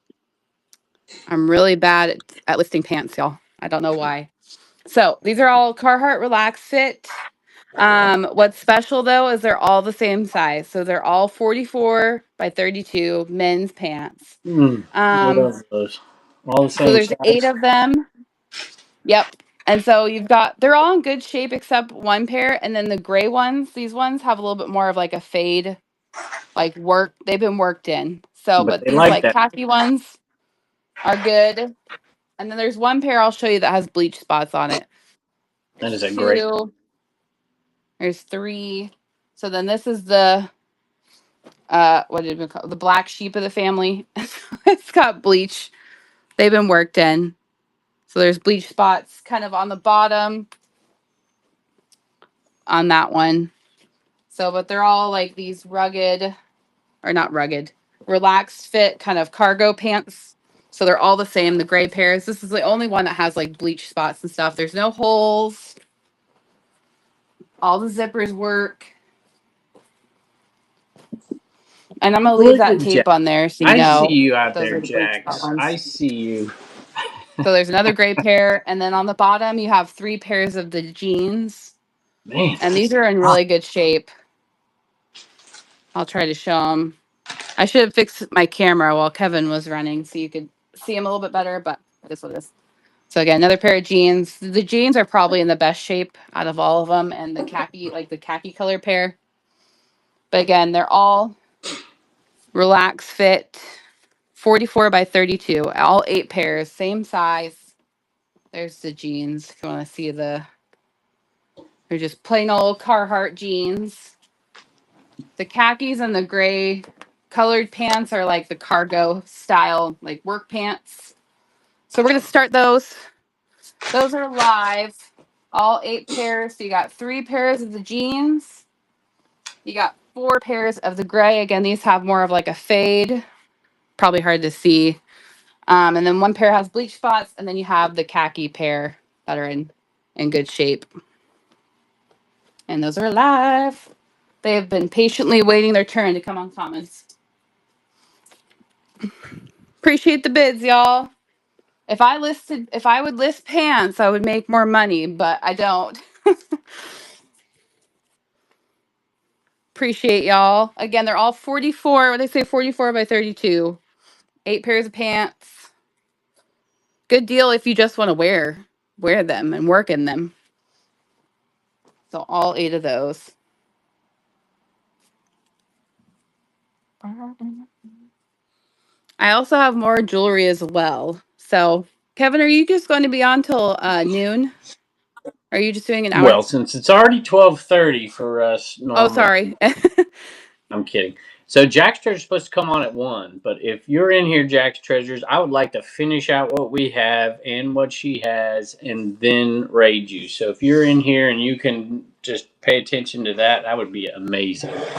I'm really bad at listing pants, y'all. I don't know why. So these are all Carhartt Relax Fit. What's special though is they're all the same size. So they're all 44 by 32 men's pants. I love those. All the So same there's 8 size. of them. Yep. And so they're all in good shape except one pair. And then the gray ones, these ones have a little bit more of like a fade, like they've been worked in. So, But but they these like like that. khaki ones are good. And then there's one pair I'll show you that has bleach spots on it. That is a great. 2, there's 3. So then this is the what did we call it? The black sheep of the family. It's got bleach. They've been worked in. So there's bleach spots kind of on the bottom on that one. So, but they're all like these rugged, or not rugged, relaxed fit kind of cargo pants. So they're all the same, the gray pairs. This is the only one that has like bleach spots and stuff. There's no holes. All the zippers work. And I'm going to leave that tape on there so you I see know you out those there, are the bleach spot Jax. I ones. see you. So there's another gray pair. And then on the bottom, you have 3 pairs of the jeans. Man. And these are in really good shape. I'll try to show them. I should have fixed my camera while Kevin was running so you could see him a little bit better, but it is what it is. So again, another pair of jeans. The jeans are probably in the best shape out of all of them, and the khaki color pair. But again, they're all relax fit, 44 by 32, all 8 pairs, same size. There's the jeans. If you want to see they're just plain old Carhartt jeans. The khakis and the gray colored pants are like the cargo style, like work pants. So we're going to start those. Those are live. All 8 pairs. So you got 3 pairs of the jeans. You got 4 pairs of the gray. Again, these have more of like a fade. Probably hard to see. And then 1 pair has bleach spots. And then you have the khaki pair that are in good shape. And those are live. They have been patiently waiting their turn to come on Commons. Appreciate the bids, y'all. If I would list pants, I would make more money, but I don't. Appreciate y'all. Again, they're all 44, what they say 44 by 32. 8 pairs of pants. Good deal if you just want to wear them and work in them. So all 8 of those. I also have more jewelry as well. So, Kevin, are you just going to be on till noon? Are you just doing an hour? Well, since it's already 12:30 for us Oh, normally, sorry. I'm kidding. So Jack's Treasure is supposed to come on at 1, but if you're in here, Jack's Treasures, I would like to finish out what we have and what she has and then raid you. So if you're in here and you can just pay attention to that, that would be amazing. All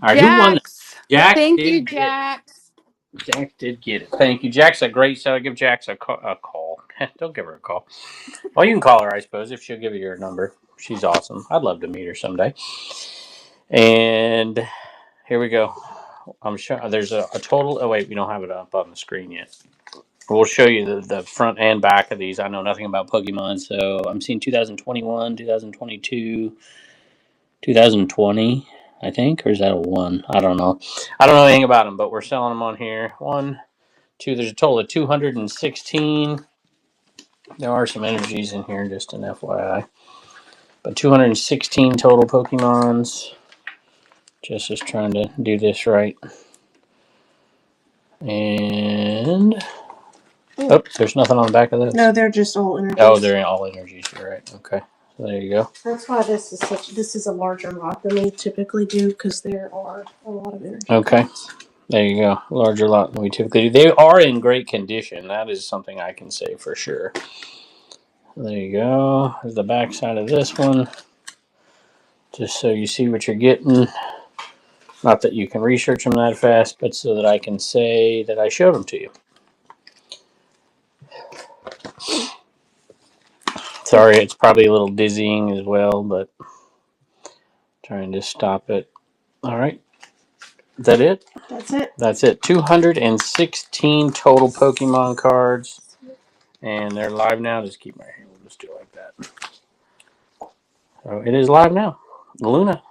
right, who won? Jax. Jax Thank did you, get it. Jax. Jax did get it. Thank you. Jack's a great seller. Give Jax a call. Don't give her a call. Well, you can call her, I suppose, if she'll give you her number. She's awesome. I'd love to meet her someday. And here we go. I'm sure there's a total. Oh wait, we don't have it up on the screen yet. We'll show you the front and back of these. I know nothing about Pokemon, so I'm seeing 2021, 2022, 2020, I think, or is that a one? I don't know. I don't know anything about them, but we're selling them on here. One, two. There's a total of 216. There are some energies in here, just an FYI. But 216 total Pokemons. Just is trying to do this right. And oh, there's nothing on the back of those. No, they're just all energies. Oh, they're all energies. You're right. Okay, so there you go. That's why this is a larger lot than we typically do, because there are a lot of energy. Okay, cards. There you go. Larger lot than we typically do. They are in great condition. That is something I can say for sure. There you go. There's the back side of this one. Just so you see what you're getting. Not that you can research them that fast, but so that I can say that I showed them to you. Sorry, it's probably a little dizzying as well, but trying to stop it. All right. Is that it? That's it. That's it. 216 total Pokemon cards. And they're live now. Just keep my hand. We'll just do it like that. So it is live now. Luna.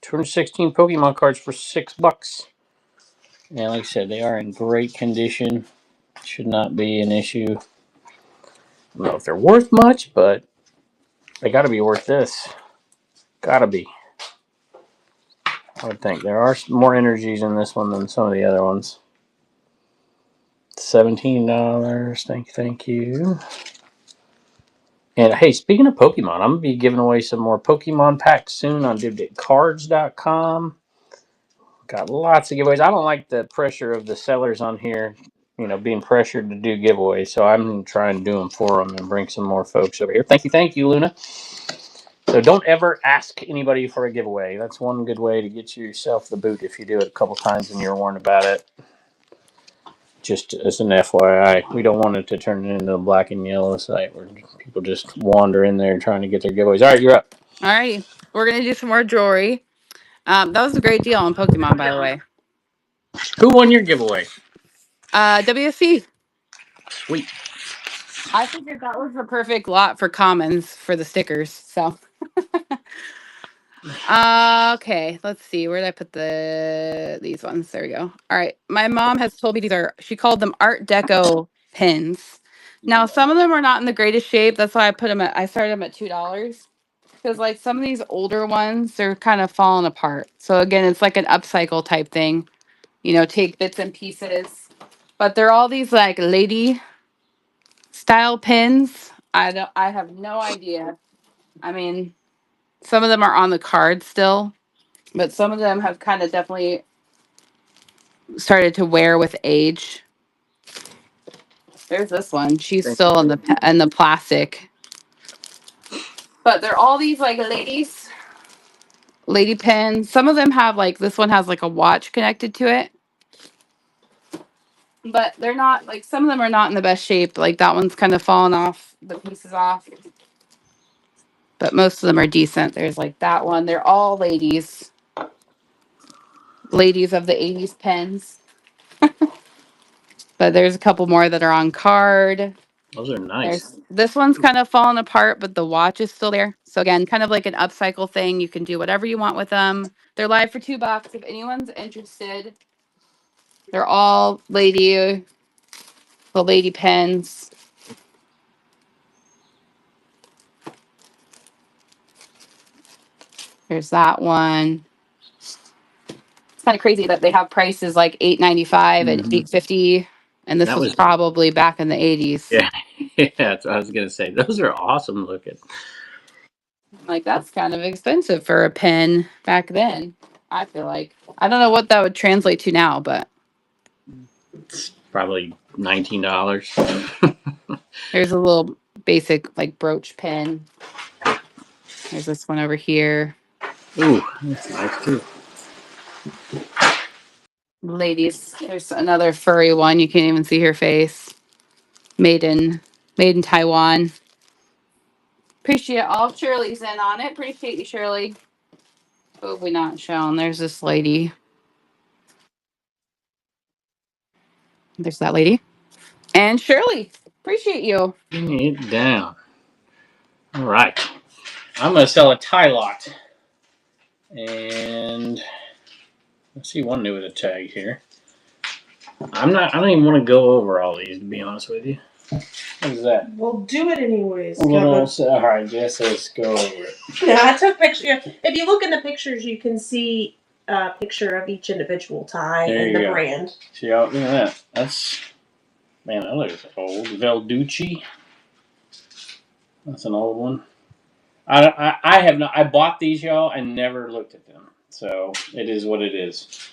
216 Pokemon cards for $6. And like I said, they are in great condition. Should not be an issue. I don't know if they're worth much, but they got to be worth this. Got to be. I would think. There are more energies in this one than some of the other ones. $17. Thank you. And hey, speaking of Pokemon, I'm going to be giving away some more Pokemon packs soon on dibditcards.com. Got lots of giveaways. I don't like the pressure of the sellers on here, being pressured to do giveaways. So I'm trying to do them for them and bring some more folks over here. Thank you, Luna. So don't ever ask anybody for a giveaway. That's one good way to get yourself the boot if you do it a couple times and you're warned about it. Just as an FYI, we don't want it to turn into a black and yellow site where people just wander in there trying to get their giveaways. All right, you're up. All right. We're going to do some more jewelry. That was a great deal on Pokemon, by the way. Who won your giveaway? WSC. Sweet. I figured that was the perfect lot for commons for the stickers. So, okay, let's see. Where did I put these ones? There we go. All right. My mom has told me she called them Art Deco pins. Now, some of them are not in the greatest shape. That's why I started them at $2. Because like some of these older ones, they're kind of falling apart. So again, it's like an upcycle type thing. Take bits and pieces. But they're all these like lady style pins. I have no idea. I mean, some of them are on the card still, but some of them have kind of definitely started to wear with age. There's this one. She's still in the plastic. But they're all these like lady pins. Some of them have like this one has like a watch connected to it. But they're not like some of them are not in the best shape. Like that one's kind of fallen off, the pieces off. But most of them are decent. There's like that one. They're all ladies of the 80s pens. But there's a couple more that are on card. Those are nice. This one's kind of fallen apart, but the watch is still there. So again, kind of like an upcycle thing. You can do whatever you want with them. They're live for $2 if anyone's interested. They're all the lady pens. There's that one. It's kind of crazy that they have prices like $8.95 and $8.50, and this was probably back in the 80s. Yeah, that's what I was gonna say. Those are awesome looking. Like that's kind of expensive for a pen back then. I feel like I don't know what that would translate to now, but it's probably $19. There's a little basic like brooch pen. There's this one over here. Ooh, that's nice too. Ladies, there's another furry one. You can't even see her face. Maiden. Made in Taiwan. Appreciate all of Shirley's in on it. Appreciate you, Shirley. Oh, we not shown. There's this lady. There's that lady. And Shirley. Appreciate you. Bring it down. All right. I'm going to sell a tie lot. And let's see one new with a tag here. I don't even want to go over all these, to be honest with you. What is that? We'll do it anyways. All right, Jess, let's go over it. Yeah, I took pictures. If you look in the pictures, you can see a picture of each individual tie There and you the go. brand. See how, look at that. That's, man, that looks old. Velducci. That's an old one. I have not. I bought these, y'all, and never looked at them. So it is what it is.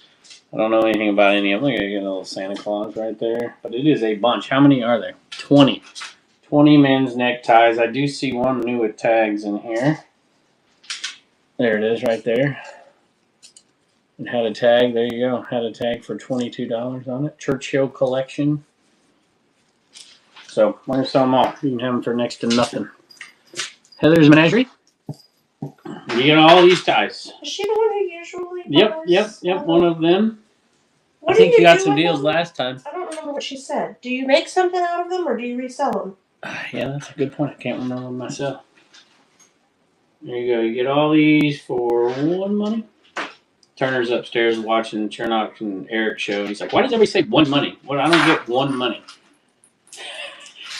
I don't know anything about any of them. Look at a little Santa Claus right there. But it is a bunch. How many are there? 20. 20 men's neckties. I do see one new with tags in here. There it is right there. It had a tag. There you go. Had a tag for $22 on it. Churchill collection. So I'm going to sell them all. You can have them for next to nothing. Heather's Menagerie. You get all these ties. Is she the one who usually Yep. One of them. What I think do you got do some with deals them? last time. I don't remember what she said. Do you make something out of them or do you resell them? Yeah, that's a good point. I can't remember myself. There you go. You get all these for one money. Turner's upstairs watching Chernock and Eric show. And he's like, why does everybody say one money? Well, I don't get one money.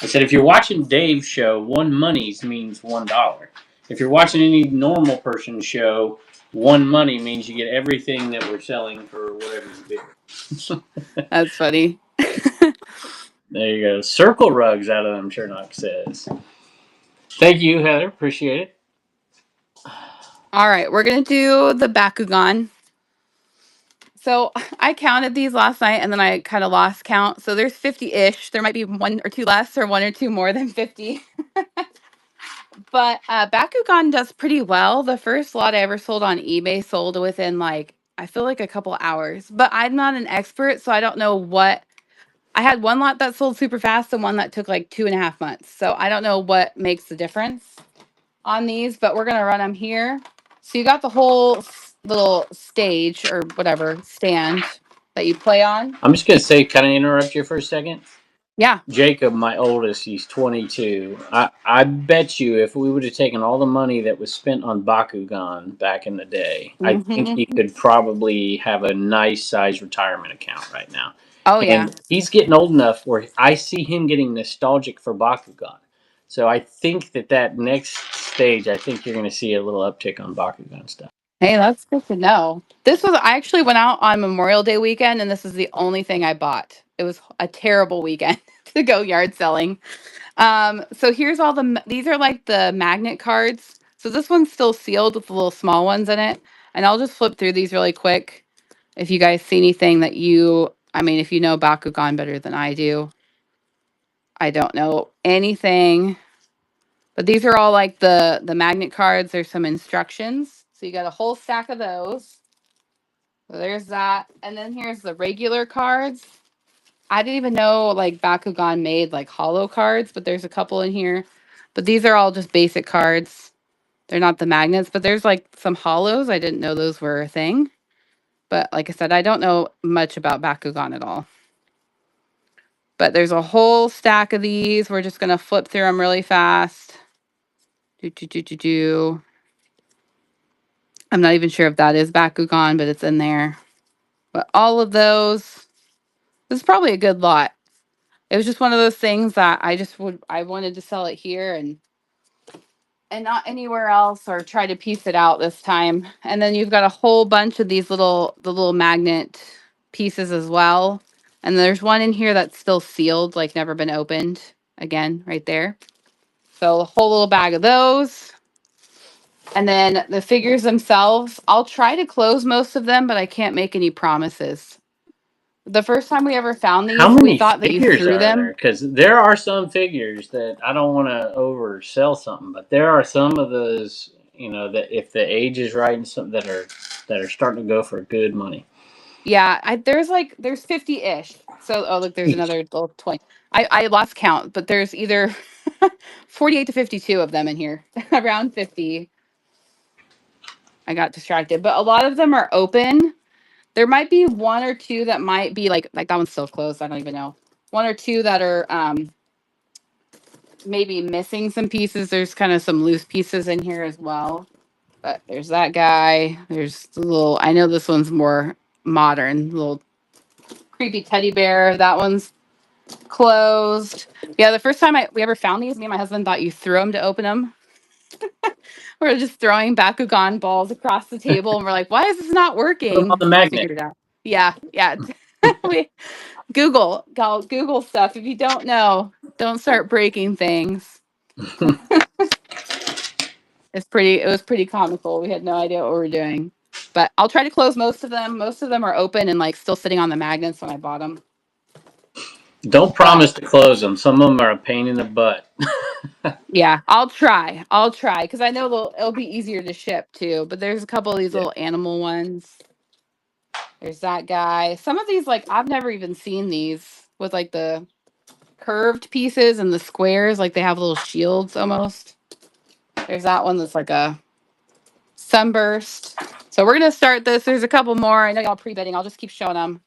I said, if you're watching Dave's show, one monies means $1. If you're watching any normal person's show, one money means you get everything that we're selling for whatever you bid. That's funny. There you go. Circle rugs out of them, Chernock says. Thank you, Heather. Appreciate it. All right, we're gonna do the Bakugan. So I counted these last night and then I kind of lost count. So there's 50-ish. There might be one or two less or one or two more than 50. But Bakugan does pretty well. The first lot I ever sold on eBay sold within like, I feel like a couple hours. But I'm not an expert, so I don't know what. I had one lot that sold super fast and one that took like 2.5 months. So I don't know what makes the difference on these, but we're going to run them here. So you got the whole little stage or whatever stand that you play on. I'm just going to say, can I interrupt you for a second? Yeah. Jacob, my oldest, he's 22. I bet you if we would have taken all the money that was spent on Bakugan back in the day, I think he could probably have a nice size retirement account right now. Oh, yeah. And he's getting old enough where I see him getting nostalgic for Bakugan. So I think that next stage, I think you're going to see a little uptick on Bakugan stuff. Hey, that's good to know. I actually went out on Memorial Day weekend, and this is the only thing I bought. It was a terrible weekend to go yard selling. So here's all these are like the magnet cards. So this one's still sealed with the little small ones in it. And I'll just flip through these really quick. If you guys see anything that if you know Bakugan better than I do, I don't know anything. But these are all like the magnet cards. There's some instructions. So you got a whole stack of those. So there's that. And then here's the regular cards. I didn't even know like Bakugan made like hollow cards, but there's a couple in here. But these are all just basic cards. They're not the magnets, but there's like some hollows. I didn't know those were a thing. But like I said, I don't know much about Bakugan at all. But there's a whole stack of these. We're just going to flip through them really fast. I'm not even sure if that is Bakugan, but it's in there. But all of those, this is probably a good lot. It was just one of those things that I wanted to sell it here and not anywhere else or try to piece it out this time. And then you've got a whole bunch of these the little magnet pieces as well. And there's one in here that's still sealed, like never been opened. Again, right there. So a whole little bag of those. And then the figures themselves, I'll try to close most of them, but I can't make any promises. The first time we ever found these, How we many thought that you figures threw are them. there? Because there are some figures that I don't want to oversell something, but there are some of those, that if the age is right and some that are starting to go for good money. Yeah, there's 50-ish. So look, there's another little 20. I lost count, but there's either 48 to 52 of them in here. Around 50. I got distracted, but a lot of them are open. There might be one or two that might be like that one's still closed. I don't even know. One or two that are maybe missing some pieces. There's kind of some loose pieces in here as well. But there's that guy. There's the little. I know this one's more modern. Little creepy teddy bear. That one's closed. Yeah, the first time we ever found these, me and my husband thought you threw them to open them. We're just throwing Bakugan balls across the table, and we're like, "Why is this not Put them on working?" the We magnet. figured it out. Yeah, yeah. we Google stuff. If you don't know, don't start breaking things. It was pretty comical. We had no idea what we were doing. But I'll try to close most of them. Most of them are open and like still sitting on the magnets when I bought them. Don't But promise to close them. Some of them are a pain in the butt. yeah, I'll try. I'll try because I know it'll be easier to ship too. But there's a couple of these Yeah. little animal ones. There's that guy. Some of these like I've never even seen these with like the curved pieces and the squares. Like they have little shields almost. There's that one that's like a sunburst. So we're gonna start this. There's a couple more. I know y'all pre-bidding. I'll just keep showing them.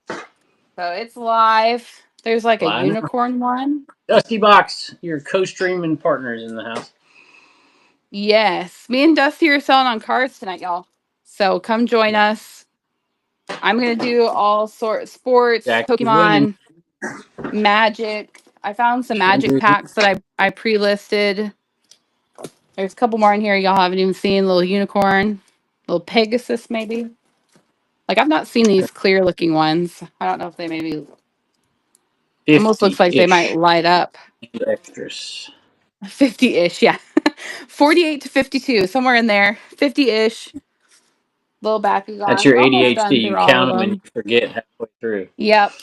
So it's live. There's like a Well, I know. unicorn one. Dusty Box, your co-streaming partners in the house. Yes, me and Dusty are selling on cards tonight, y'all. So come join us. I'm gonna do all sports, Jack is winning. Pokemon, Magic. I found some Magic Andrew, packs that I pre-listed. There's a couple more in here y'all haven't even seen. Little unicorn, little Pegasus maybe. Like I've not seen these clear looking ones. I don't know if they maybe almost looks like they might 50-ish light up. extras. 50-ish, yeah. 48 to 52, somewhere in there. 50-ish. Little That's Bakugans. your We're almost ADHD. done You through all of count them and them. you forget halfway through. Yep.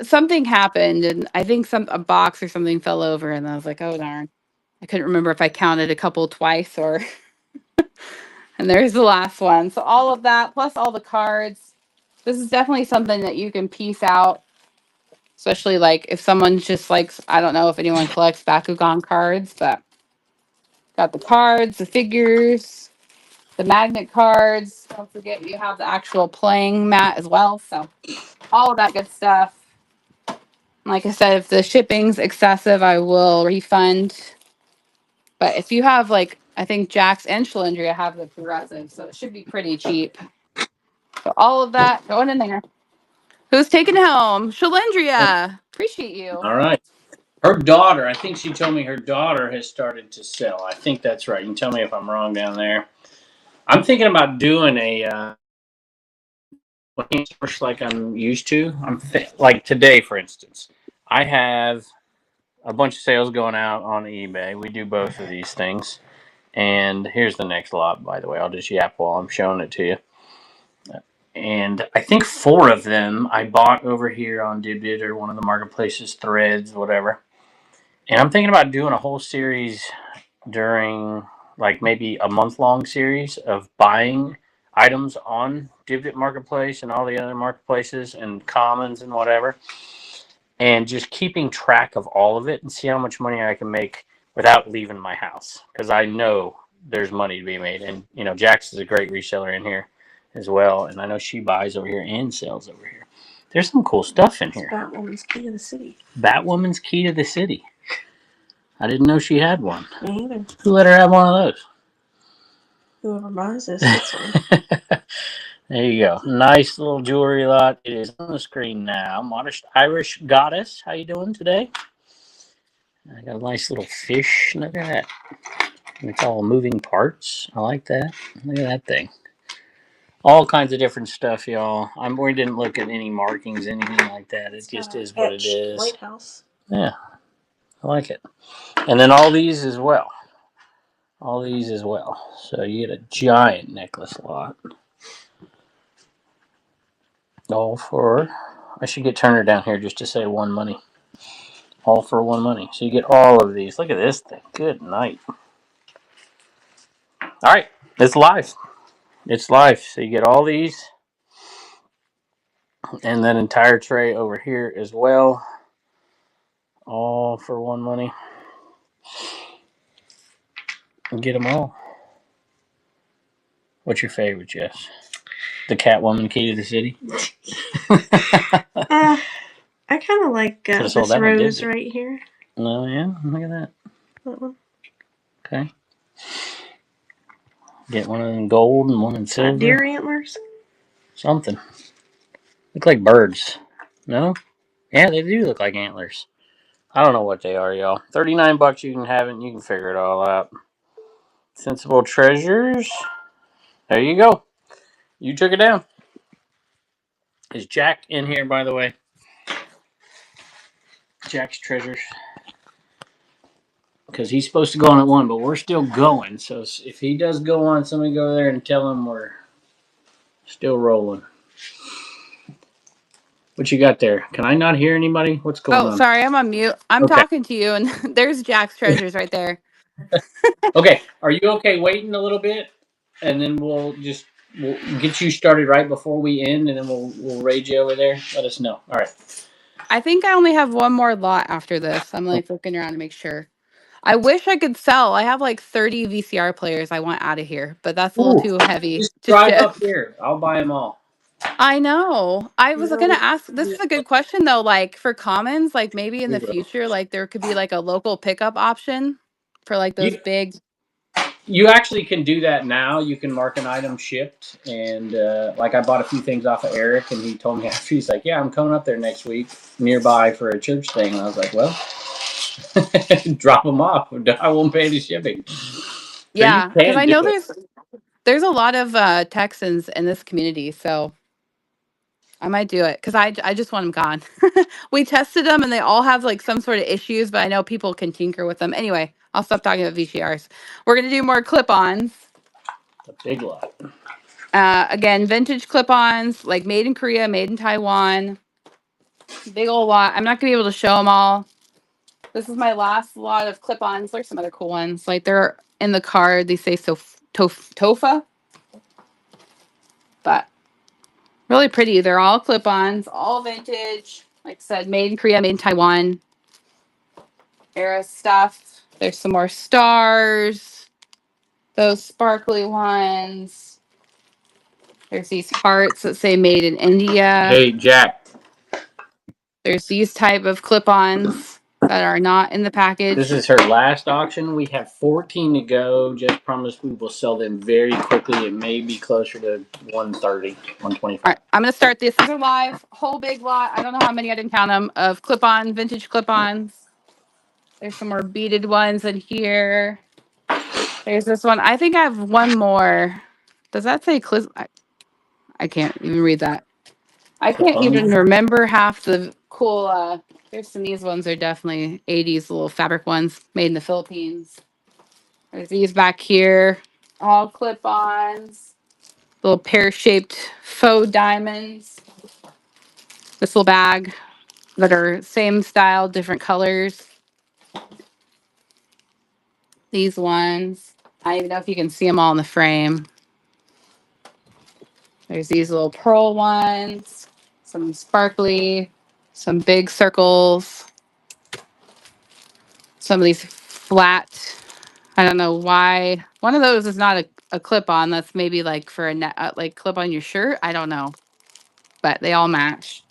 Something happened and I think a box or something fell over and I was like, oh darn. I couldn't remember if I counted a couple twice or and there's the last one. So all of that plus all the cards. This is definitely something that you can piece out, especially like if someone's just like I don't know if anyone collects Bakugan cards, but got the cards, the figures, the magnet cards. Don't forget you have the actual playing mat as well. So all of that good stuff. Like I said, if the shipping's excessive, I will refund. But if you have like I think Jax and Shalendria have the progressive, so it should be pretty cheap. So all of that going in there. Who's taking it home? Shalendria. Appreciate you. All right. Her daughter, I think she told me her daughter has started to sell. I think that's right. You can tell me if I'm wrong down there. I'm thinking about doing a like I'm used to. Like today, for instance, I have a bunch of sales going out on eBay. We do both of these things. And here's the next lot, by the way. I'll just yap while I'm showing it to you. And I think 4 of them I bought over here on Dibdit or one of the marketplaces, Threads, whatever. And I'm thinking about doing a whole series during like maybe a month-long series of buying items on Dibdit Marketplace and all the other marketplaces and Commons and whatever, and just keeping track of all of it and see how much money I can make without leaving my house, because I know there's money to be made. And you know, Jax is a great reseller in here as well, and I know she buys over here and sells over here. There's some cool stuff in here. Batwoman's Key to the City. Batwoman's Key to the City. I didn't know she had one. Me either. Who let her have one of those? Whoever buys this gets one. There you go. Nice little jewelry lot. It is on the screen now. Modest Irish Goddess. How you doing today? I got a nice little fish. Look at that. It's all moving parts. I like that. Look at that thing. All kinds of different stuff, y'all. We didn't look at any markings, anything like that. It just is what it is. Lighthouse. Yeah, I like it. And then all these as well. All these as well. So you get a giant necklace lot. All for, I should get Turner down here just to say one money. All for one money. So you get all of these. Look at this thing. Good night. All right, it's live. It's life. So you get all these, and that entire tray over here as well, all for one money. And get them all. What's your favorite, Jess? The Catwoman key to the city? I kind of like Could've sold this that one, rose didn't you? right here. Oh, yeah? Look at that. That one. Okay. Get one in gold and one in silver. Deer antlers. Something. Look like birds. No? Yeah, they do look like antlers. I don't know what they are, y'all. $39 you can have it and you can figure it all out. Sensible Treasures. There you go. You took it down. Is Jack in here, by the way? Jack's Treasures. Because he's supposed to go on at 1, but we're still going. So if he does go on, somebody go there and tell him we're still rolling. What you got there? Can I not hear anybody? What's going Oh, on? sorry, I'm on mute. I'm Okay. talking to you, and there's Jack's treasures right there. Okay. Are you okay waiting a little bit? And then we'll get you started right before we end, and then we'll raid you over there. Let us know. All right. I think I only have one more lot after this. I'm like looking around to make sure. I wish I could sell. I have like 30 VCR players I want out of here, but that's a little Ooh, too heavy just to drive ship. up here. I'll buy them all. I know. I was gonna ask. This is a good question though. Like for commons, like maybe in We the will. future, like there could be like a local pickup option for like those You big. you actually can do that now. You can mark an item shipped, and like I bought a few things off of Eric, and he told me after he's like, "Yeah, I'm coming up there next week nearby for a church thing." And I was like, "Well, drop them off. I won't pay the shipping." So you Yeah, because can I do know it. there's a lot of Texans in this community, so I might do it because I just want them gone. We tested them and they all have like some sort of issues, but I know people can tinker with them. Anyway, I'll stop talking about VCRs. We're gonna do more clip-ons. A big lot. Again, vintage clip-ons, like made in Korea, made in Taiwan. Big old lot. I'm not gonna be able to show them all. This is my last lot of clip-ons. There's some other cool ones. Like they're in the card. They say Tofa, but really pretty. They're all clip-ons, all vintage. Like I said, made in Korea, made in Taiwan era stuff. There's some more stars. Those sparkly ones. There's these hearts that say made in India. Hey, Jack. There's these type of clip-ons that are not in the package. This is her last auction. We have 14 to go. Just promised we will sell them very quickly. It may be closer to 130, 125. All right, I'm gonna start this. These are live, whole big lot. I don't know how many, I didn't count them, of clip-on, vintage clip-ons. There's some more beaded ones in here. There's this one. I think I have one more. Does that say I can't even read that. I can't even remember half the cool. There's some, these ones are definitely 80s little fabric ones made in the Philippines. There's these back here, all clip-ons, little pear-shaped faux diamonds. This little bag that are same style, different colors. These ones, I don't even know if you can see them all in the frame. There's these little pearl ones, some sparkly, some big circles, some of these flat. I don't know why. One of those is not a clip on. That's maybe like for a net, like clip on your shirt. I don't know, but they all match.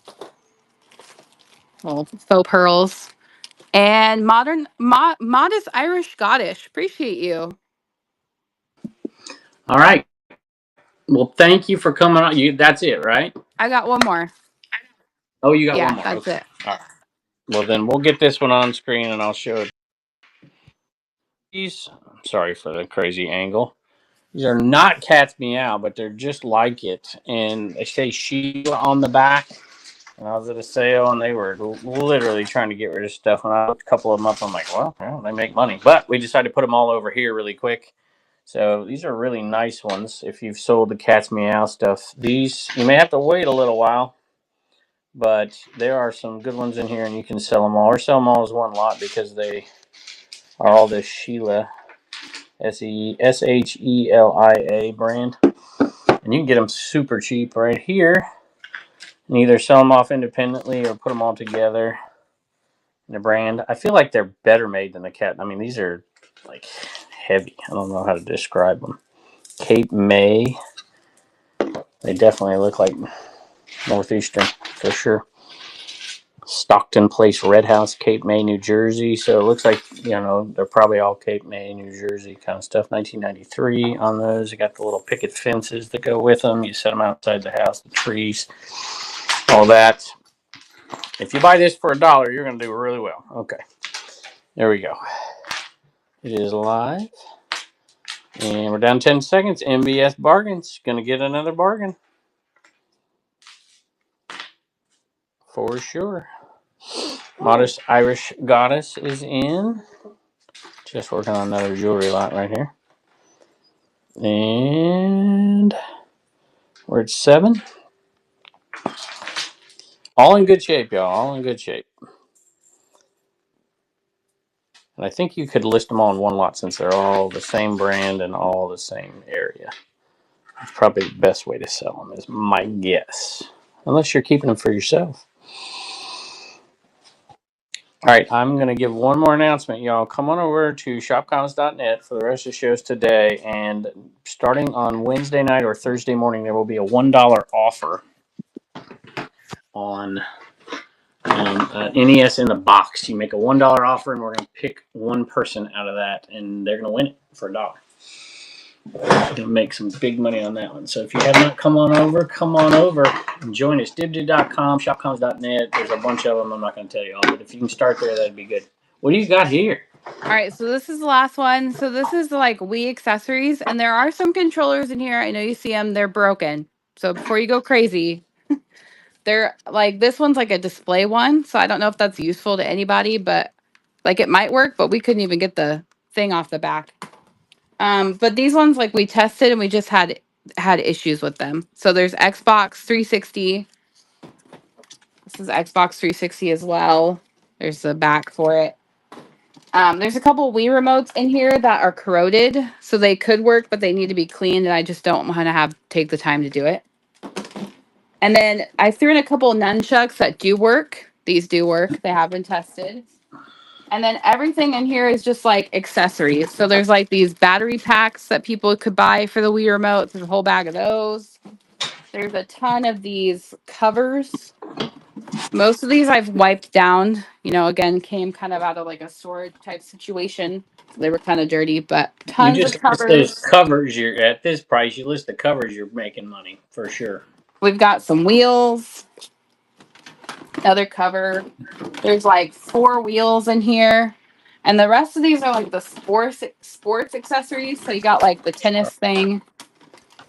Little faux pearls and modest Irish Scottish. Appreciate you. All right. Well, thank you for coming on. That's it, right? I got one more. Oh, you got one Yeah, more. that's Okay. it. All right. Well, then we'll get this one on screen and I'll show it. I'm sorry for the crazy angle. These are not cat's meow, but they're just like it. And they say Sheila on the back. And I was at a sale and they were literally trying to get rid of stuff. And I looked a couple of them up. I'm like, well, they make money. But we decided to put them all over here really quick. So these are really nice ones. If you've sold the cat's meow stuff, these you may have to wait a little while. But there are some good ones in here, and you can sell them all. Or sell them all as one lot because they are all the Sheila, Shelia brand. And you can get them super cheap right here. And either sell them off independently or put them all together in a brand. I feel like they're better made than the cat. I mean, these are like heavy. I don't know how to describe them. Cape May. They definitely look like Northeastern for sure. Stockton Place Red House, Cape May, New Jersey. So it looks like, they're probably all Cape May, New Jersey kind of stuff. 1993 on those. You got the little picket fences that go with them. You set them outside the house, the trees, all that. If you buy this for $1, you're going to do really well. Okay. There we go. It is live. And we're down 10 seconds. MBS Bargains. Going to get another bargain. For sure. Modest Irish Goddess is in. Just working on another jewelry lot right here. And we're at 7. All in good shape, y'all. All in good shape. And I think you could list them all in one lot since they're all the same brand and all the same area. It's probably the best way to sell them, is my guess. Unless you're keeping them for yourself. All right, I'm going to give one more announcement, y'all. Come on over to shopcommons.net for the rest of the shows today. And starting on Wednesday night or Thursday morning, there will be a $1 offer on NES in the box. You make a $1 offer, and we're going to pick one person out of that, and they're going to win it for $1. We're going to make some big money on that one. So if you have not come on over and join us. Dibdib.com, shopcoms.net. There's a bunch of them. I'm not going to tell you all, but if you can start there, that'd be good. What do you got here? All right, so this is the last one. So this is like Wii accessories, and there are some controllers in here. I know you see them; they're broken. So before you go crazy, they're like this one's like a display one. So I don't know if that's useful to anybody, but like it might work. But we couldn't even get the thing off the back. But these ones like we tested and we just had issues with them. So there's Xbox 360. This is Xbox 360 as well. There's the back for it. There's a couple Wii remotes in here that are corroded, so they could work, but they need to be cleaned, and I just don't want to take the time to do it. And then I threw in a couple nunchucks that do work. These do work. They have been tested. And then everything in here is just like accessories. So there's like these battery packs that people could buy for the Wii remotes. There's a whole bag of those. There's a ton of these covers. Most of these I've wiped down. Again, came kind of out of like a storage type situation. They were kind of dirty, but You tons of just list those covers. covers. You're at this price. You list the covers. You're making money for sure. We've got some wheels. Another cover. There's like 4 wheels in here. And the rest of these are like the sports accessories. So you got like the tennis thing.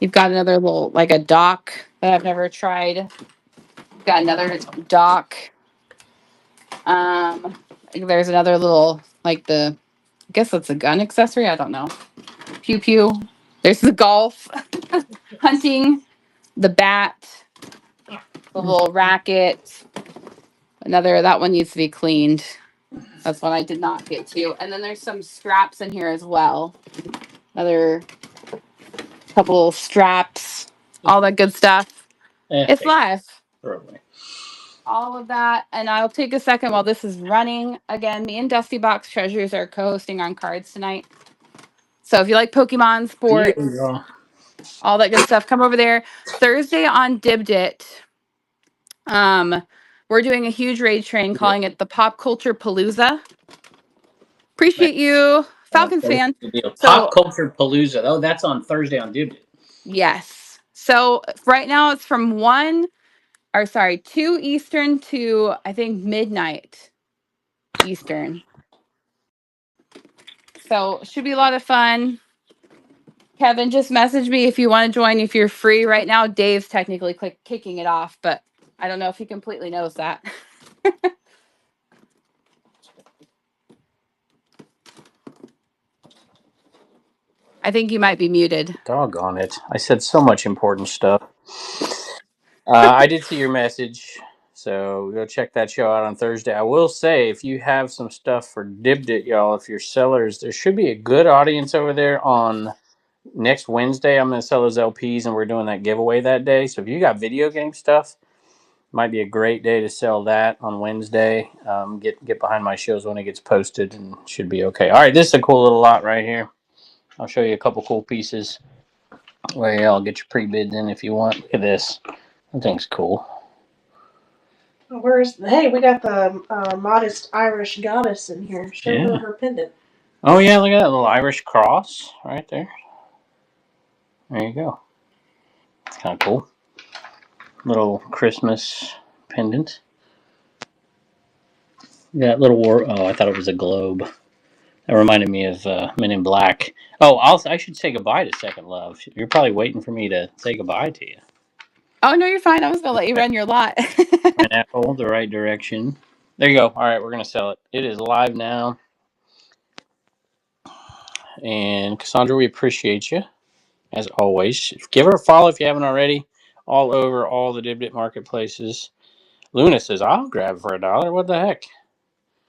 You've got another little like a dock that I've never tried. You've got another dock. There's another little like I guess that's a gun accessory. I don't know. Pew pew. There's the golf, hunting, the bat, the little racket. That one needs to be cleaned. That's one I did not get to. And then there's some straps in here as well. Another couple straps, all that good stuff. It's live. Probably. All of that. And I'll take a second while this is running. Again, me and Dusty Box Treasures are co-hosting on cards tonight. So if you like Pokemon, sports, all that good stuff, come over there. Thursday on Dibdit, we're doing a huge raid train calling it the Pop Culture Palooza. Appreciate you, Falcons fan. Pop Culture Palooza. Oh, that's on Thursday on Dibdit. Yes. So right now it's from 2 Eastern to I think midnight Eastern. So should be a lot of fun. Kevin, just message me if you want to join, if you're free. Right now, Dave's technically kicking it off, but I don't know if he completely knows that. I think you might be muted. Doggone it. I said so much important stuff. I did see your message, so go check that show out on Thursday. I will say, if you have some stuff for Dibdit, y'all, if you're sellers, there should be a good audience over there on next Wednesday, I'm going to sell those LPs, and we're doing that giveaway that day. So if you got video game stuff, might be a great day to sell that on Wednesday. Get behind my shows when it gets posted, and should be okay. All right, this is a cool little lot right here. I'll show you a couple cool pieces. Well, yeah, I'll get your pre-bid in if you want. Look at this. That thing's cool. Hey, we got the modest Irish goddess in here. Show her her pendant. Oh, yeah, look at that little Irish cross right there. There you go. It's kind of cool. Little Christmas pendant. That little war. Oh, I thought it was a globe. That reminded me of Men in Black. Oh, I should say goodbye to Second Love. You're probably waiting for me to say goodbye to you. Oh no, you're fine. I was gonna let you run your lot. Pineapple, the right direction. There you go. All right, we're gonna sell it. It is live now. And Cassandra, we appreciate you as always. Give her a follow if you haven't already. All over all the Dibdit marketplaces. Luna says, "I'll grab for $1. What the heck?"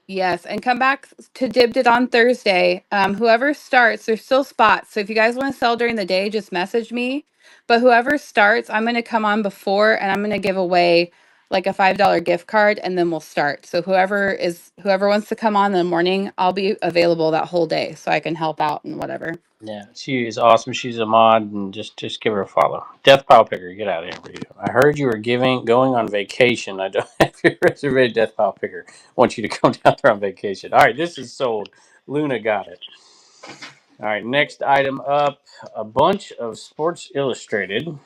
Yes, and come back to Dibbed It on Thursday. Whoever starts, there's still spots. So if you guys want to sell during the day, just message me. But whoever starts, I'm going to come on before and I'm going to give away like a $5 gift card and then we'll start. So whoever wants to come on in the morning, I'll be available that whole day so I can help out and whatever. Yeah, she is awesome. She's a mod, and just give her a follow. Death Pile Picker, get out of here. What are you doing? I heard you were going on vacation. I don't have your reservation. Death Pile Picker wants you to come down there on vacation. All right, this is sold. Luna got it. All right, next item up, a bunch of Sports Illustrated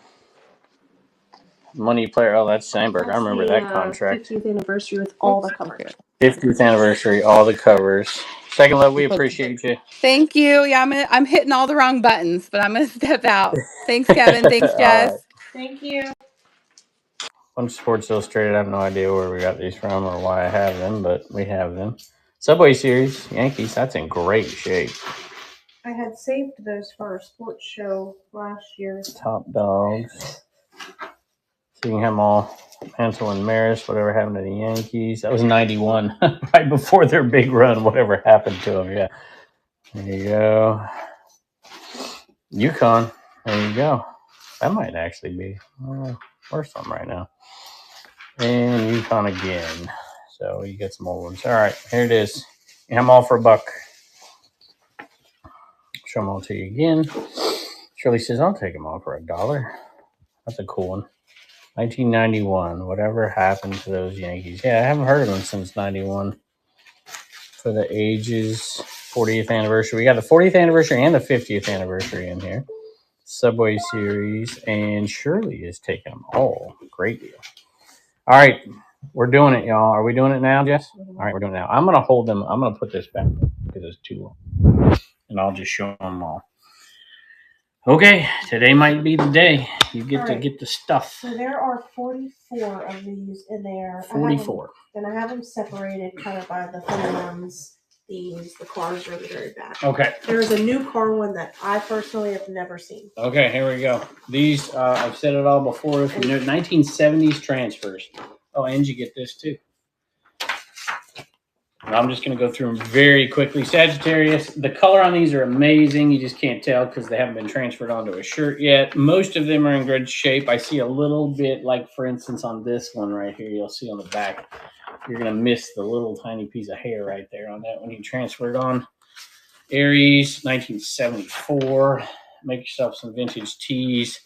Money Player. Oh, that's Sandberg. I remember that contract. 50th anniversary with all the covers. 50th anniversary, all the covers. Second Love, we appreciate you. Thank you. Yeah, I'm hitting all the wrong buttons, but I'm going to step out. Thanks, Kevin. Thanks, Jess. Right. Thank you. Bunch of Sports Illustrated. I have no idea where we got these from or why I have them, but we have them. Subway Series, Yankees. That's in great shape. I had saved those for our sports show last year. Top Dogs. So you can have them all. Hansel and Maris, whatever happened to the Yankees. That was 91, right before their big run, whatever happened to them. Yeah. There you go. Yukon. There you go. That might actually be worth something right now. And Yukon again. So you get some old ones. All right, here it is. You have them all for $1. Show them all to you again. Shirley says, I'll take them all for $1. That's a cool one. 1991. Whatever happened to those Yankees? Yeah, I haven't heard of them since 91. For the ages, 40th anniversary. We got the 40th anniversary and the 50th anniversary in here. Subway Series. And Shirley is taking them all. Great deal. All right. We're doing it, y'all. Are we doing it now, Jess? All right, we're doing it now. I'm going to hold them. I'm going to put this back because it's too long. And I'll just show them all. Okay, today might be the day. You get to get the stuff. So there are 44 of these in there. 44. And I have them separated kind of by the fun ones, themes. The cars are in the very back. Okay. There's a new car one that I personally have never seen. Okay, here we go. These, I've said it all before. 1970s transfers. Oh, and you get this too. I'm just going to go through them very quickly. Sagittarius, the color on these are amazing. You just can't tell because they haven't been transferred onto a shirt yet. Most of them are in good shape. I see a little bit, like for instance on this one right here, you'll see on the back, you're going to miss the little tiny piece of hair right there on that when you transfer it on. Aries, 1974. Make yourself some vintage tees.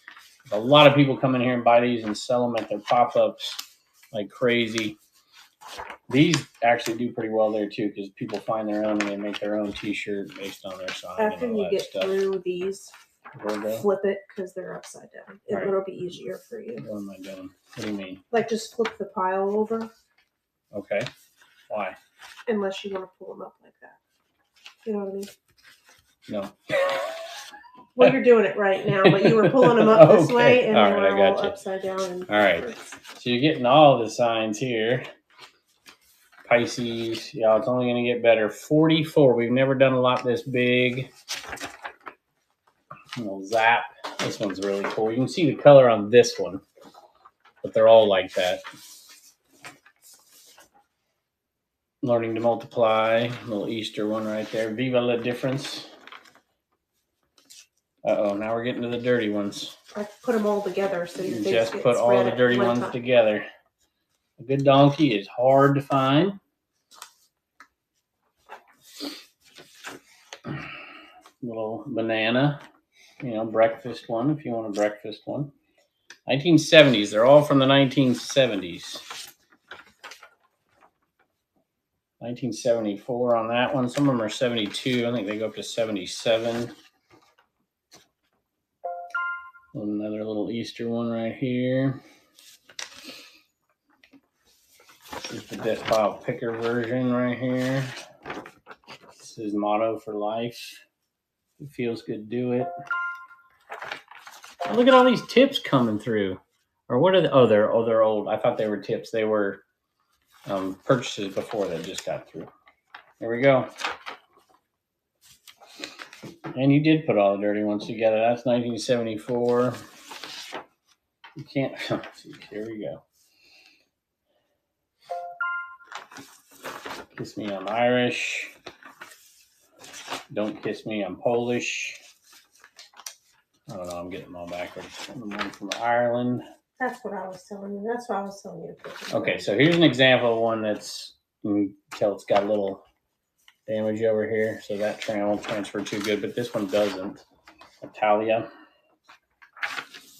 A lot of people come in here and buy these and sell them at their pop-ups like crazy. These actually do pretty well there too because people find their own and they make their own t-shirt based on their sign. After you get through these, flip it because they're upside down. It'll be easier for you. What am I doing? What do you mean? Like just flip the pile over. Okay. Why? Unless you want to pull them up like that. You know what I mean? No. Well, you're doing it right now, but you were pulling them up this way and they were all upside down. And all right. So you're getting all the signs here. Pisces, yeah, it's only going to get better. 44. We've never done a lot this big. Zap. This one's really cool. You can see the color on this one, but they're all like that. Learning to Multiply. Little Easter one right there. Viva la Difference. Uh-oh, now we're getting to the dirty ones. I put them all together so You your face just gets put all spread the at dirty one ones time. together. A good donkey is hard to find. Little banana, breakfast one if you want a breakfast one. 1970s. They're all from the 1970s. 1974 on that one. Some of them are 72. I think they go up to 77. Another little Easter one right here. This is the Death File Picker version right here. This is motto for life. It feels good, do it. Oh, look at all these tips coming through. Or what are they? Oh, they're old. I thought they were tips. They were purchases before that just got through. There we go. And you did put all the dirty ones together. That's 1974. You can't see. Here we go. Kiss me, I'm Irish. Don't kiss me, I'm Polish. I don't know, I'm getting them all backwards. One from Ireland. That's what I was telling you. That's what I was telling you. Okay, so here's an example of one that's, you can tell it's got a little damage over here, so that won't transfer too good, but this one doesn't. Italia.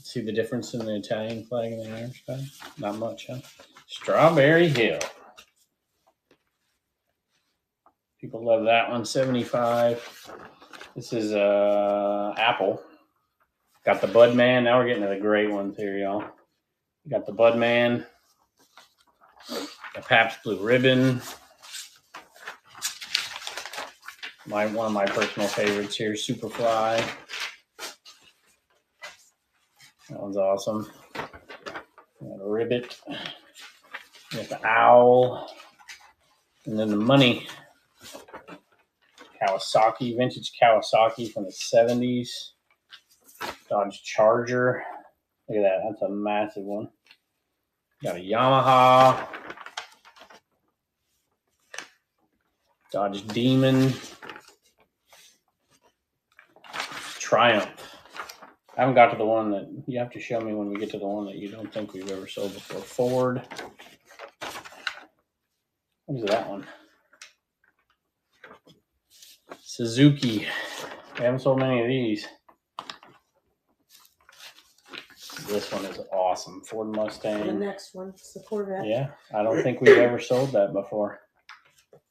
See the difference in the Italian flag and the Irish flag? Not much, huh? Strawberry Hill. People love that one. 75. This is Apple. Got the Budman. Now we're getting to the great ones here, y'all. We got the Budman. The Pabst Blue Ribbon. One of my personal favorites here, Superfly. That one's awesome. We got a Ribbit. We got the Owl. And then the Money. Kawasaki, vintage Kawasaki from the 70s. Dodge Charger. Look at that. That's a massive one. Got a Yamaha. Dodge Demon. Triumph. I haven't got to the one that you have to show me when we get to the one that you don't think we've ever sold before. Ford. What is that one? Suzuki. We haven't sold many of these. This one is awesome. Ford Mustang. The next one is the Corvette. Yeah, I don't think we've ever sold that before.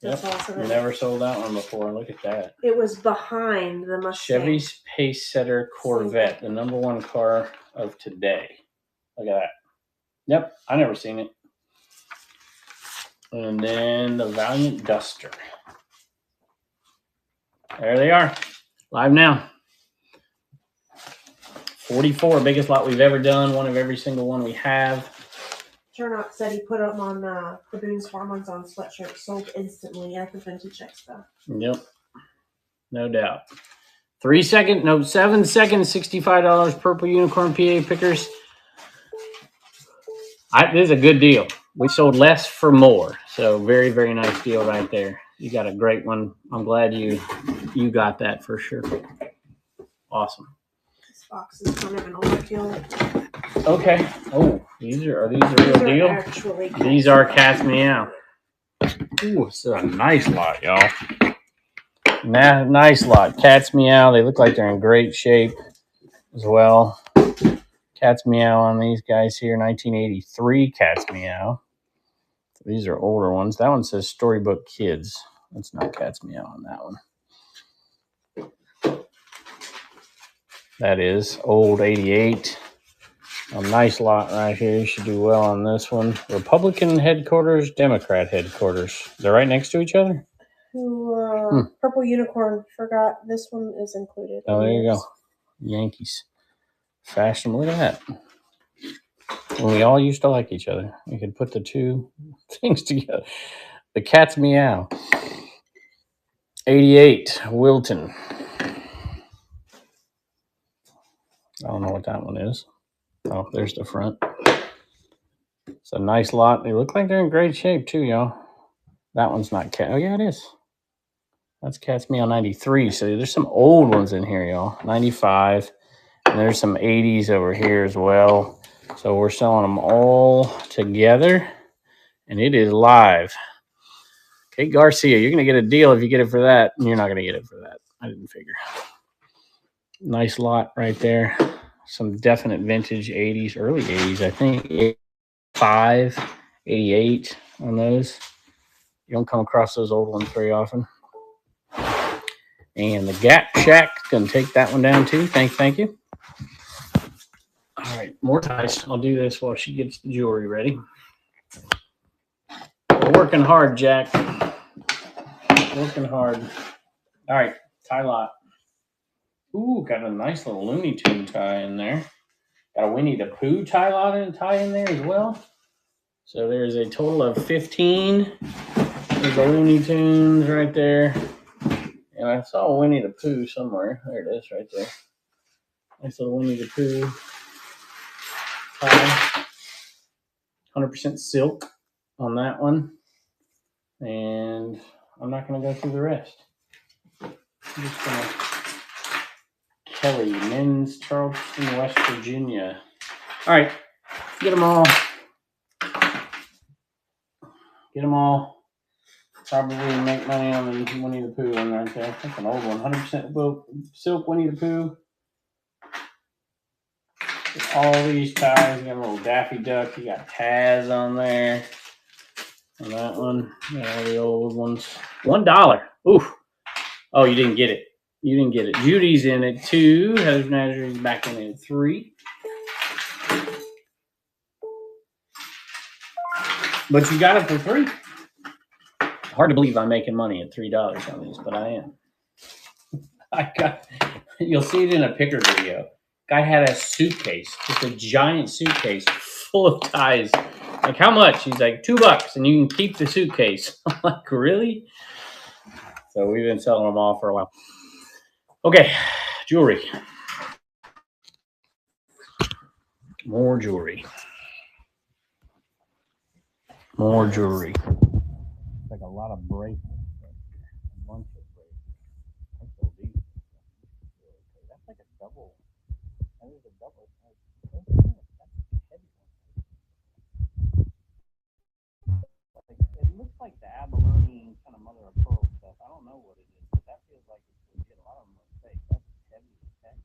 That's awesome. We never sold that one before. Look at that. It was behind the Mustang. Chevy's Pacesetter Corvette, the #1 car of today. Look at that. Yep, I never seen it. And then the Valiant Duster. There they are. Live now. 44, biggest lot we've ever done. One of every single one we have. Chernock said he put them on the Boone's Farm ones on sweatshirts, sold instantly at the vintage check stuff. Yep, no doubt. 7 seconds, $65. Purple Unicorn PA pickers. This is a good deal. We sold less for more, so very, very nice deal right there. You got a great one. I'm glad you got that for sure. Awesome. This box is kind of an overkill. Okay. Oh, these are the real deal? Actually, these are Cat's Meow. Ooh, this is a nice lot, y'all. Nice lot. Cat's Meow. They look like they're in great shape as well. Cat's Meow on these guys here. 1983 Cat's Meow. These are older ones. That one says Storybook Kids. That's not Cat's Meow on that one. That is old 88. A nice lot right here. You should do well on this one. Republican headquarters, Democrat headquarters. They're right next to each other? Purple Unicorn. Forgot this one is included. Oh, there you go. Yankees. Fashion. Look at that. When we all used to like each other. We could put the two things together. The Cat's Meow. 88, Wilton. I don't know what that one is. Oh, there's the front. It's a nice lot. They look like they're in great shape too, y'all. That one's not cat. Oh, yeah, it is. That's Cat's Meow 93. So there's some old ones in here, y'all. 95. And there's some 80s over here as well. So we're selling them all together. And it is live. Kate Garcia, you're going to get a deal if you get it for that. And you're not going to get it for that. I didn't figure. Nice lot right there. Some definite vintage 80s, early 80s, I think. 85, 88 on those. You don't come across those old ones very often. And the Gap Shack, going to take that one down too. Thank you. All right, more ties. I'll do this while she gets the jewelry ready. We're working hard, Jack. Working hard. All right, tie lot. Ooh, got a nice little Looney Tune tie in there. Got a Winnie the Pooh tie lot and tie in there as well. So there's a total of 15. There's the Looney Tunes right there. And I saw Winnie the Pooh somewhere. There it is right there. Nice little Winnie the Pooh tie. 100% silk on that one. And I'm not going to go through the rest. I'm just going to... Kelly, Men's, Charleston, West Virginia. All right, get them all. Get them all. Probably make money on the Winnie the Pooh one right there. That's an old one. 100% silk Winnie the Pooh. All these ties. You got a little Daffy Duck. You got Taz on there. On that one. You got all the old ones. $1. Oof. Oh, you didn't get it. You didn't get it. Judy's in it 2. Heather Nazary's back in it 3. But you got it for 3. Hard to believe I'm making money at $3 on these, but I am. You'll see it in a picker video. Guy had a suitcase, just a giant suitcase full of ties. Like, how much? He's like, $2, and you can keep the suitcase. I'm like, really? So we've been selling them all for a while. Okay, jewelry. More jewelry. More jewelry. It's like a lot of bracelets. A bunch of bracelets. That's so deep. That's like a double. That is a double. That's a heavy one. It looks like the abalone kind of mother of pearl stuff. I don't know what it is, but that feels like it's legit. A lot of them are fake. That's heavy as heck.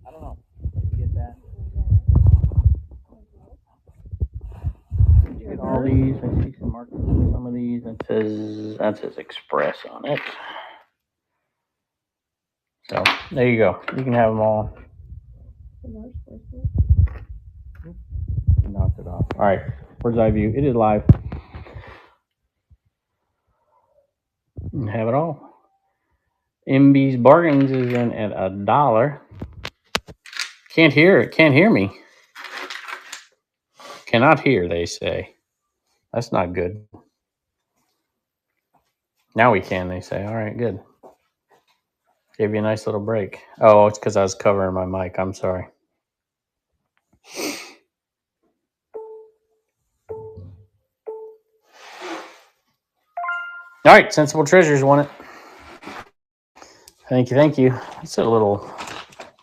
I don't know. Did you get that? Did you get all these? I see some markings on some of these. That says Express on it. So there you go. You can have them all. Knocked it off. All right. Bird's eye view. It is live. You can have it all. MB's Bargains is in at $1. Can't hear it. Can't hear me. Cannot hear, they say. That's not good. Now we can, they say. All right, good. Gave you a nice little break. Oh, it's because I was covering my mic. I'm sorry. All right, Sensible Treasures won it. Thank you, thank you. It's a little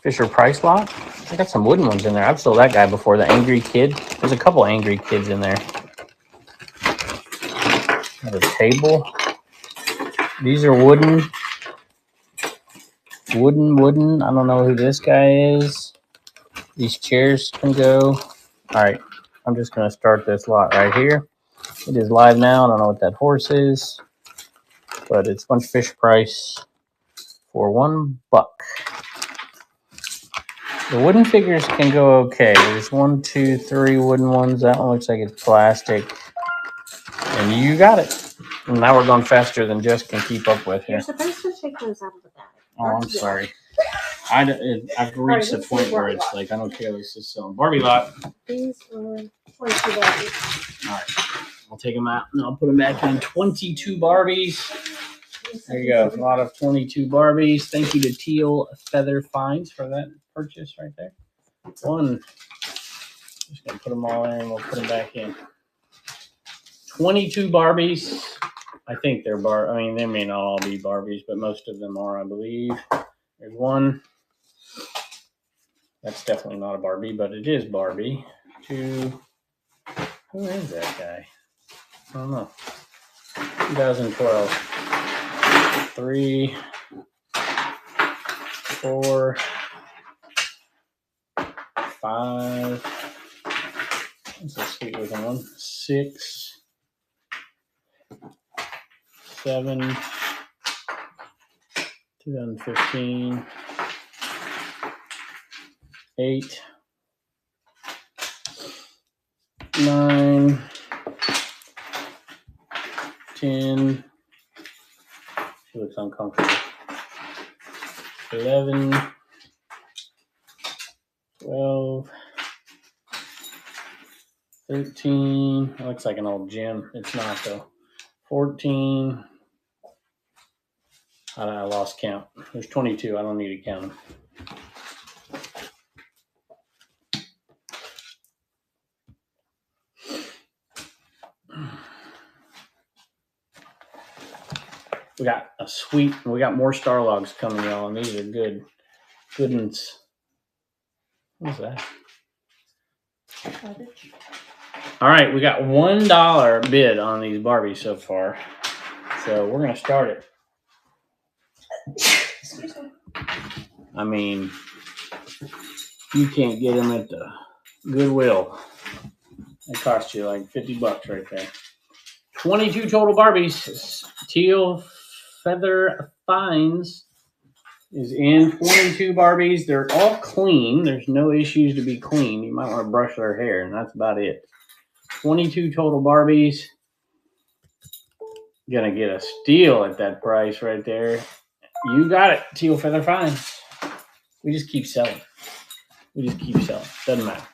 Fisher Price lot. I got some wooden ones in there. I've sold that guy before, the Angry Kid. There's a couple Angry Kids in there. Got a table. These are wooden. Wooden. I don't know who this guy is. These chairs can go. All right, I'm just going to start this lot right here. It is live now. I don't know what that horse is, but it's a bunch of Fisher Price for $1. The wooden figures can go okay. There's 1, 2, 3 wooden ones. That one looks like it's plastic. And you got it. And now we're going faster than Jess can keep up with here. You're supposed to take those out of the bag. Oh, I'm sorry. I've reached the let's point see where Barbie it's lot. like I don't care. Let's just sell them. Barbie lot. These are 22 Barbies. All right, I'll take them out and I'll put them back in. 22 Barbies. There you go. A lot of 22 Barbies. Thank you to Teal Feather Finds for that purchase right there. One. Just gonna put them all in and we'll put them back in. 22 Barbies. I think they're I mean, they may not all be Barbies, but most of them are, I believe. There's one. That's definitely not a Barbie, but it is Barbie. Two. Who is that guy? I don't know. 2012. 3, 4, 5. That's a sweet looking one. 6, 7. 2015. 8, 9, 10. She looks uncomfortable. 11, 12, 13. It looks like an old gym. It's not though. 14. I lost count. There's 22. I don't need to count them. We got more Star Logs coming, y'all, and these are good. Good ones. What's that? Cabbage. All right, we got $1 bid on these Barbies so far. So we're gonna start it. Excuse me. I mean, you can't get them at the Goodwill. It cost you like $50 right there. 22 total Barbies. Teal Feather Finds is in 22 Barbies. They're all clean. There's no issues to be clean. You might want to brush their hair, and that's about it. 22 total Barbies. Gonna get a steal at that price right there. You got it, Teal Feather Finds. We just keep selling. Doesn't matter.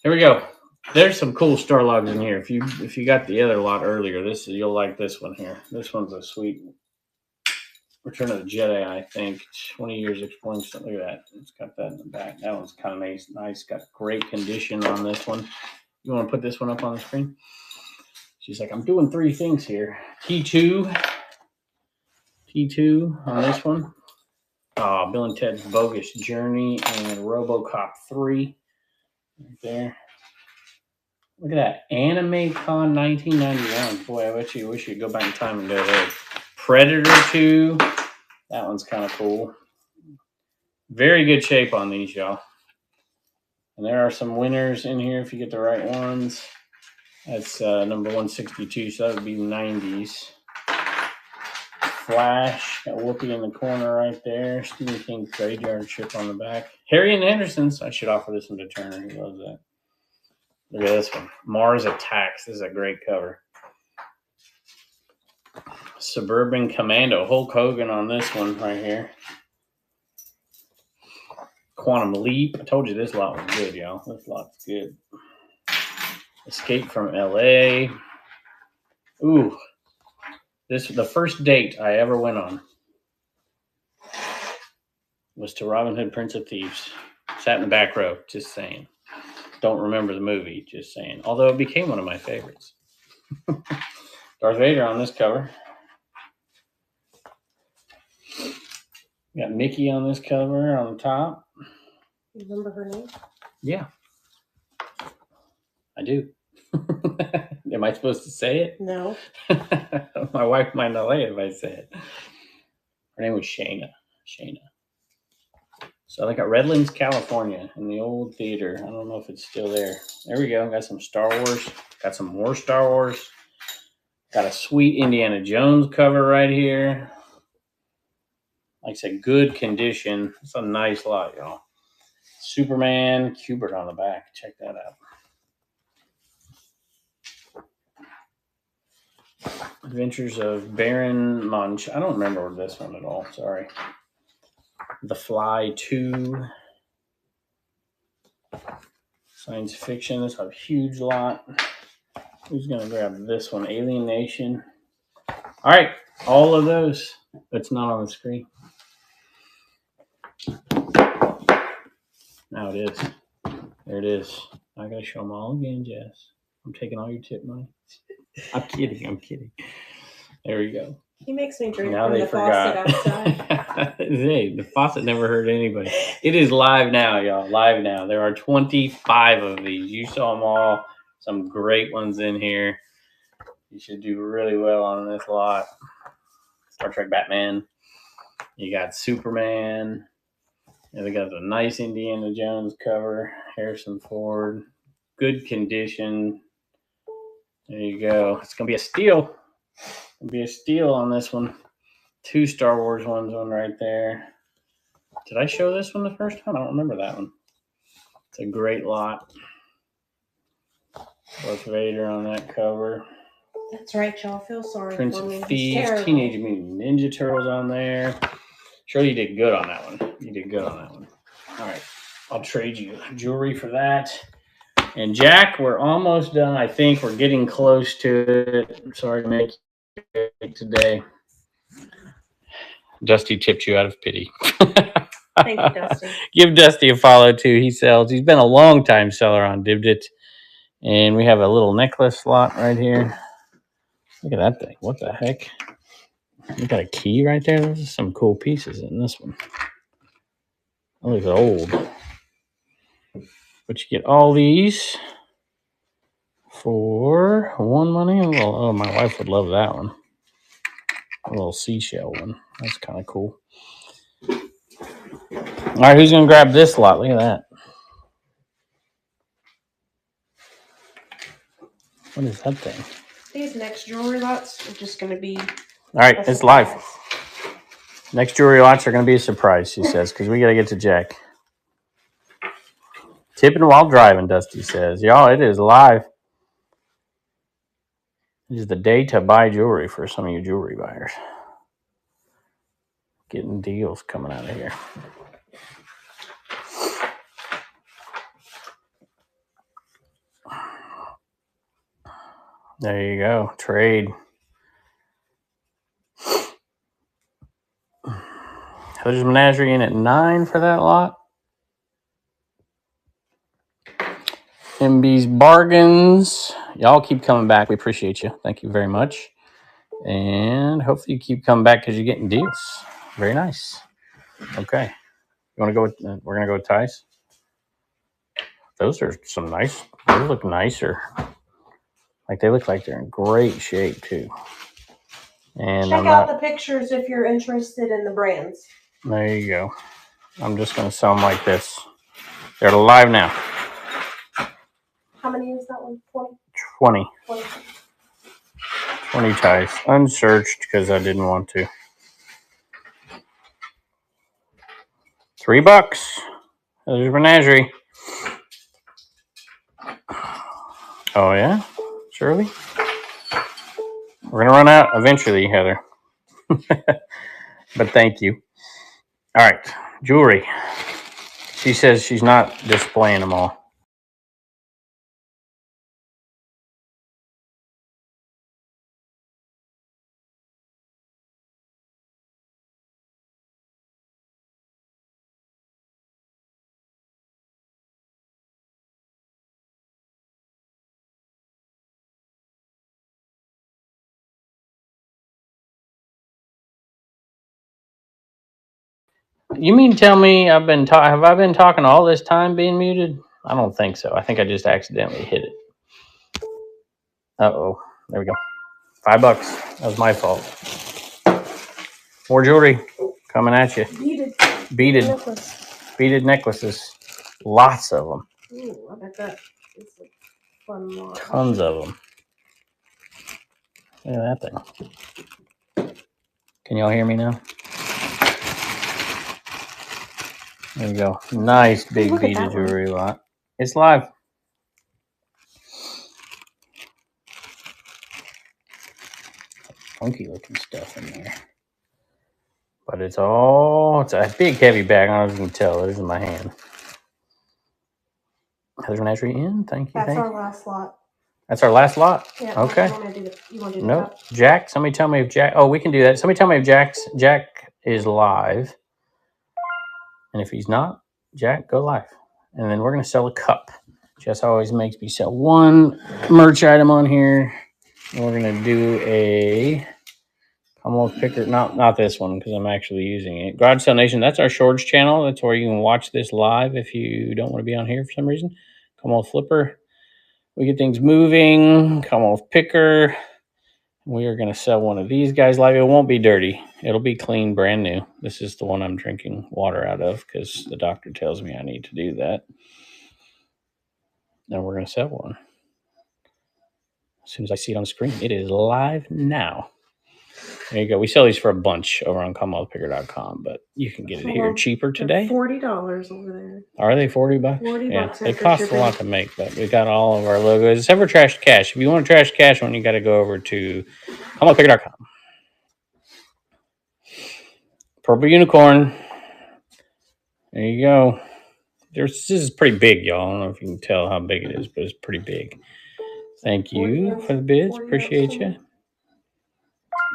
Here we go. There's some cool Star Logs in here. If you got the other lot earlier, you'll like this one here. This one's a sweet Return of the Jedi, I think. 20 years exploring something. Look at that. It's got that in the back. That one's kind of nice. Got great condition on this one. You want to put this one up on the screen? She's like, I'm doing 3 things here. T2 on this one. Bill and Ted's Bogus Journey and RoboCop 3 right there. Look at that. Anime Con 1991. Boy, I wish you could go back in time and do that. Predator 2. That one's kind of cool. Very good shape on these, y'all. And there are some winners in here if you get the right ones. That's number 162, so that would be 90s. Flash, got Whoopi in the corner right there. Stephen King's Graveyard Ship on the back. Harry and Anderson's. I should offer this one to Turner. He loves that. Look at this one. Mars Attacks. This is a great cover. Suburban Commando. Hulk Hogan on this one right here. Quantum Leap. I told you this lot was good, y'all. This lot's good. Escape from LA. Ooh. The first date I ever went on was to Robin Hood, Prince of Thieves. Sat in the back row, just saying. Don't remember the movie, just saying. Although it became one of my favorites. Darth Vader on this cover. Got Mickey on this cover on the top. You remember her name? Yeah. I do. Am I supposed to say it? No. My wife might not like it if I say it. Her name was Shayna. So they got Redlands, California in the old theater. I don't know if it's still there. There we go. Got some Star Wars. Got some more Star Wars. Got a sweet Indiana Jones cover right here. Like I said, good condition. It's a nice lot, y'all. Superman, Cubert on the back. Check that out. Adventures of Baron Munch. I don't remember this one at all. Sorry. The Fly 2. Science fiction. This is a huge lot. Who's going to grab this one? Alien Nation. All right. All of those. It's not on the screen. Now it is. There it is. I got to show them all again, Jess. I'm taking all your tip money. I'm kidding. There we go. He makes me drink Now from they the forgot. faucet outside. Hey, the faucet never hurt anybody. It is live now, y'all. Live now. There are 25 of these. You saw them all. Some great ones in here. You should do really well on this lot. Star Trek Batman. You got Superman. And they got a nice Indiana Jones cover. Harrison Ford. Good condition. There you go. It's going to be a steal. It'll be a steal on this one. 2 Star Wars ones on right there. Did I show this one the first time? I don't remember that one. It's a great lot. Darth Vader on that cover. That's right, y'all. Feel sorry Prince for me. of He's Thieves, terrible. Teenage Mutant Ninja Turtles on there. Sure, you did good on that one. You did good on that one. All right. I'll trade you jewelry for that. And Jack, we're almost done. I think we're getting close to it. I'm sorry to make you late today. Dusty tipped you out of pity. Thank you, Dusty. Give Dusty a follow too. He sells. He's been a long time seller on Dibdit. And we have a little necklace slot right here. Look at that thing. What the heck? You got a key right there? There's some cool pieces in this one. That looks old. But you get all these for one money. Oh, my wife would love that one. A little seashell one. That's kind of cool. All right, who's going to grab this lot? Look at that. What is that thing? These next jewelry lots are just going to be. All right, it's live. Next jewelry lots are going to be a surprise, she says, because we got to get to Jack. Tipping while driving, Dusty says. Y'all, it is live. This is the day to buy jewelry for some of you jewelry buyers. Getting deals coming out of here. There you go. Trade. There's Menagerie in at 9 for that lot. MB's Bargains. Y'all keep coming back. We appreciate you. Thank you very much. And hopefully you keep coming back because you're getting deals. Very nice. Okay. You want to go with, we're going to go with ties? Those are some nice, those look nicer. Like they look like they're in great shape too. And Check out the pictures if you're interested in the brands. There you go. I'm just going to sell them like this. They're live now. How many is that one? 20. 20. 20 ties. Unsearched because I didn't want to. $3. There's Menagerie. Oh, yeah? Shirley? We're going to run out eventually, Heather. But thank you. All right. Jewelry. She says she's not displaying them all. You mean tell me have I been talking all this time being muted? I don't think so. I think I just accidentally hit it. Uh-oh. There we go. $5. That was my fault. More jewelry coming at you. Beaded necklaces. Lots of them. Ooh, I bet that is a fun lot. Tons of them. Look at that thing. Can y'all hear me now? There you go. Nice big beaded jewelry lot. It's live. Funky looking stuff in there. But it's a big heavy bag. I don't know if you can tell. There's in my hand. Heather and Ashley in. Thank you. That's thank our you. last lot. That's our last lot. Yeah. Okay. You want to do the Nope. cup? Jack. Somebody tell me if Jack. Oh, we can do that. Somebody tell me if Jack is live. And if he's not, Jack, go live. And then we're gonna sell a cup. Jess always makes me sell one merch item on here. And we're gonna do a Commonwealth picker. Not this one because I'm actually using it. Garage Sale Nation. That's our shorts channel. That's where you can watch this live if you don't want to be on here for some reason. Commonwealth flipper. We get things moving. Commonwealth picker. We are going to sell one of these guys live. It won't be dirty. It'll be clean, brand new. This is the one I'm drinking water out of because the doctor tells me I need to do that. And we're going to sell one. As soon as I see it on the screen, it is live now. There you go. We sell these for a bunch over on CommonwealthPicker.com, but you can get it here cheaper today. $40 over there. Are they $40? $40. Yeah, they cost a lot to make, but we got all of our logos. Except for Trash Cash. If you want a Trash Cash one, you got to go over to CommonwealthPicker.com. Purple Unicorn. There you go. This is pretty big, y'all. I don't know if you can tell how big it is, but it's pretty big. Thank you for the bids. Appreciate you.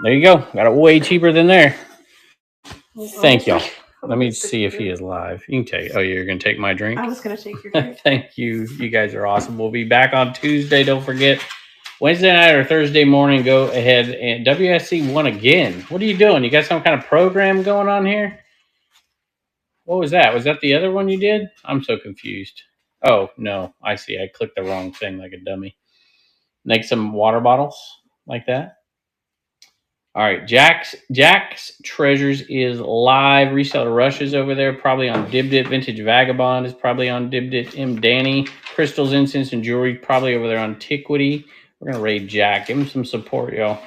There you go. Got it way cheaper than there. Thank y'all. Let me see if he is live. You can take. Oh, you're going to take my drink? I was going to take your drink. Thank you. You guys are awesome. We'll be back on Tuesday. Don't forget. Wednesday night or Thursday morning, go ahead and WSC won again. What are you doing? You got some kind of program going on here? What was that? Was that the other one you did? I'm so confused. Oh, no. I see. I clicked the wrong thing like a dummy. Make some water bottles like that. All right. Jack's Treasures is live. Reseller Rush is over there. Probably on Dibdit. Vintage Vagabond is probably on Dibdit. M. Danny. Crystals, Incense, and Jewelry probably over there on Antiquity. We're going to raid Jack. Give him some support, y'all.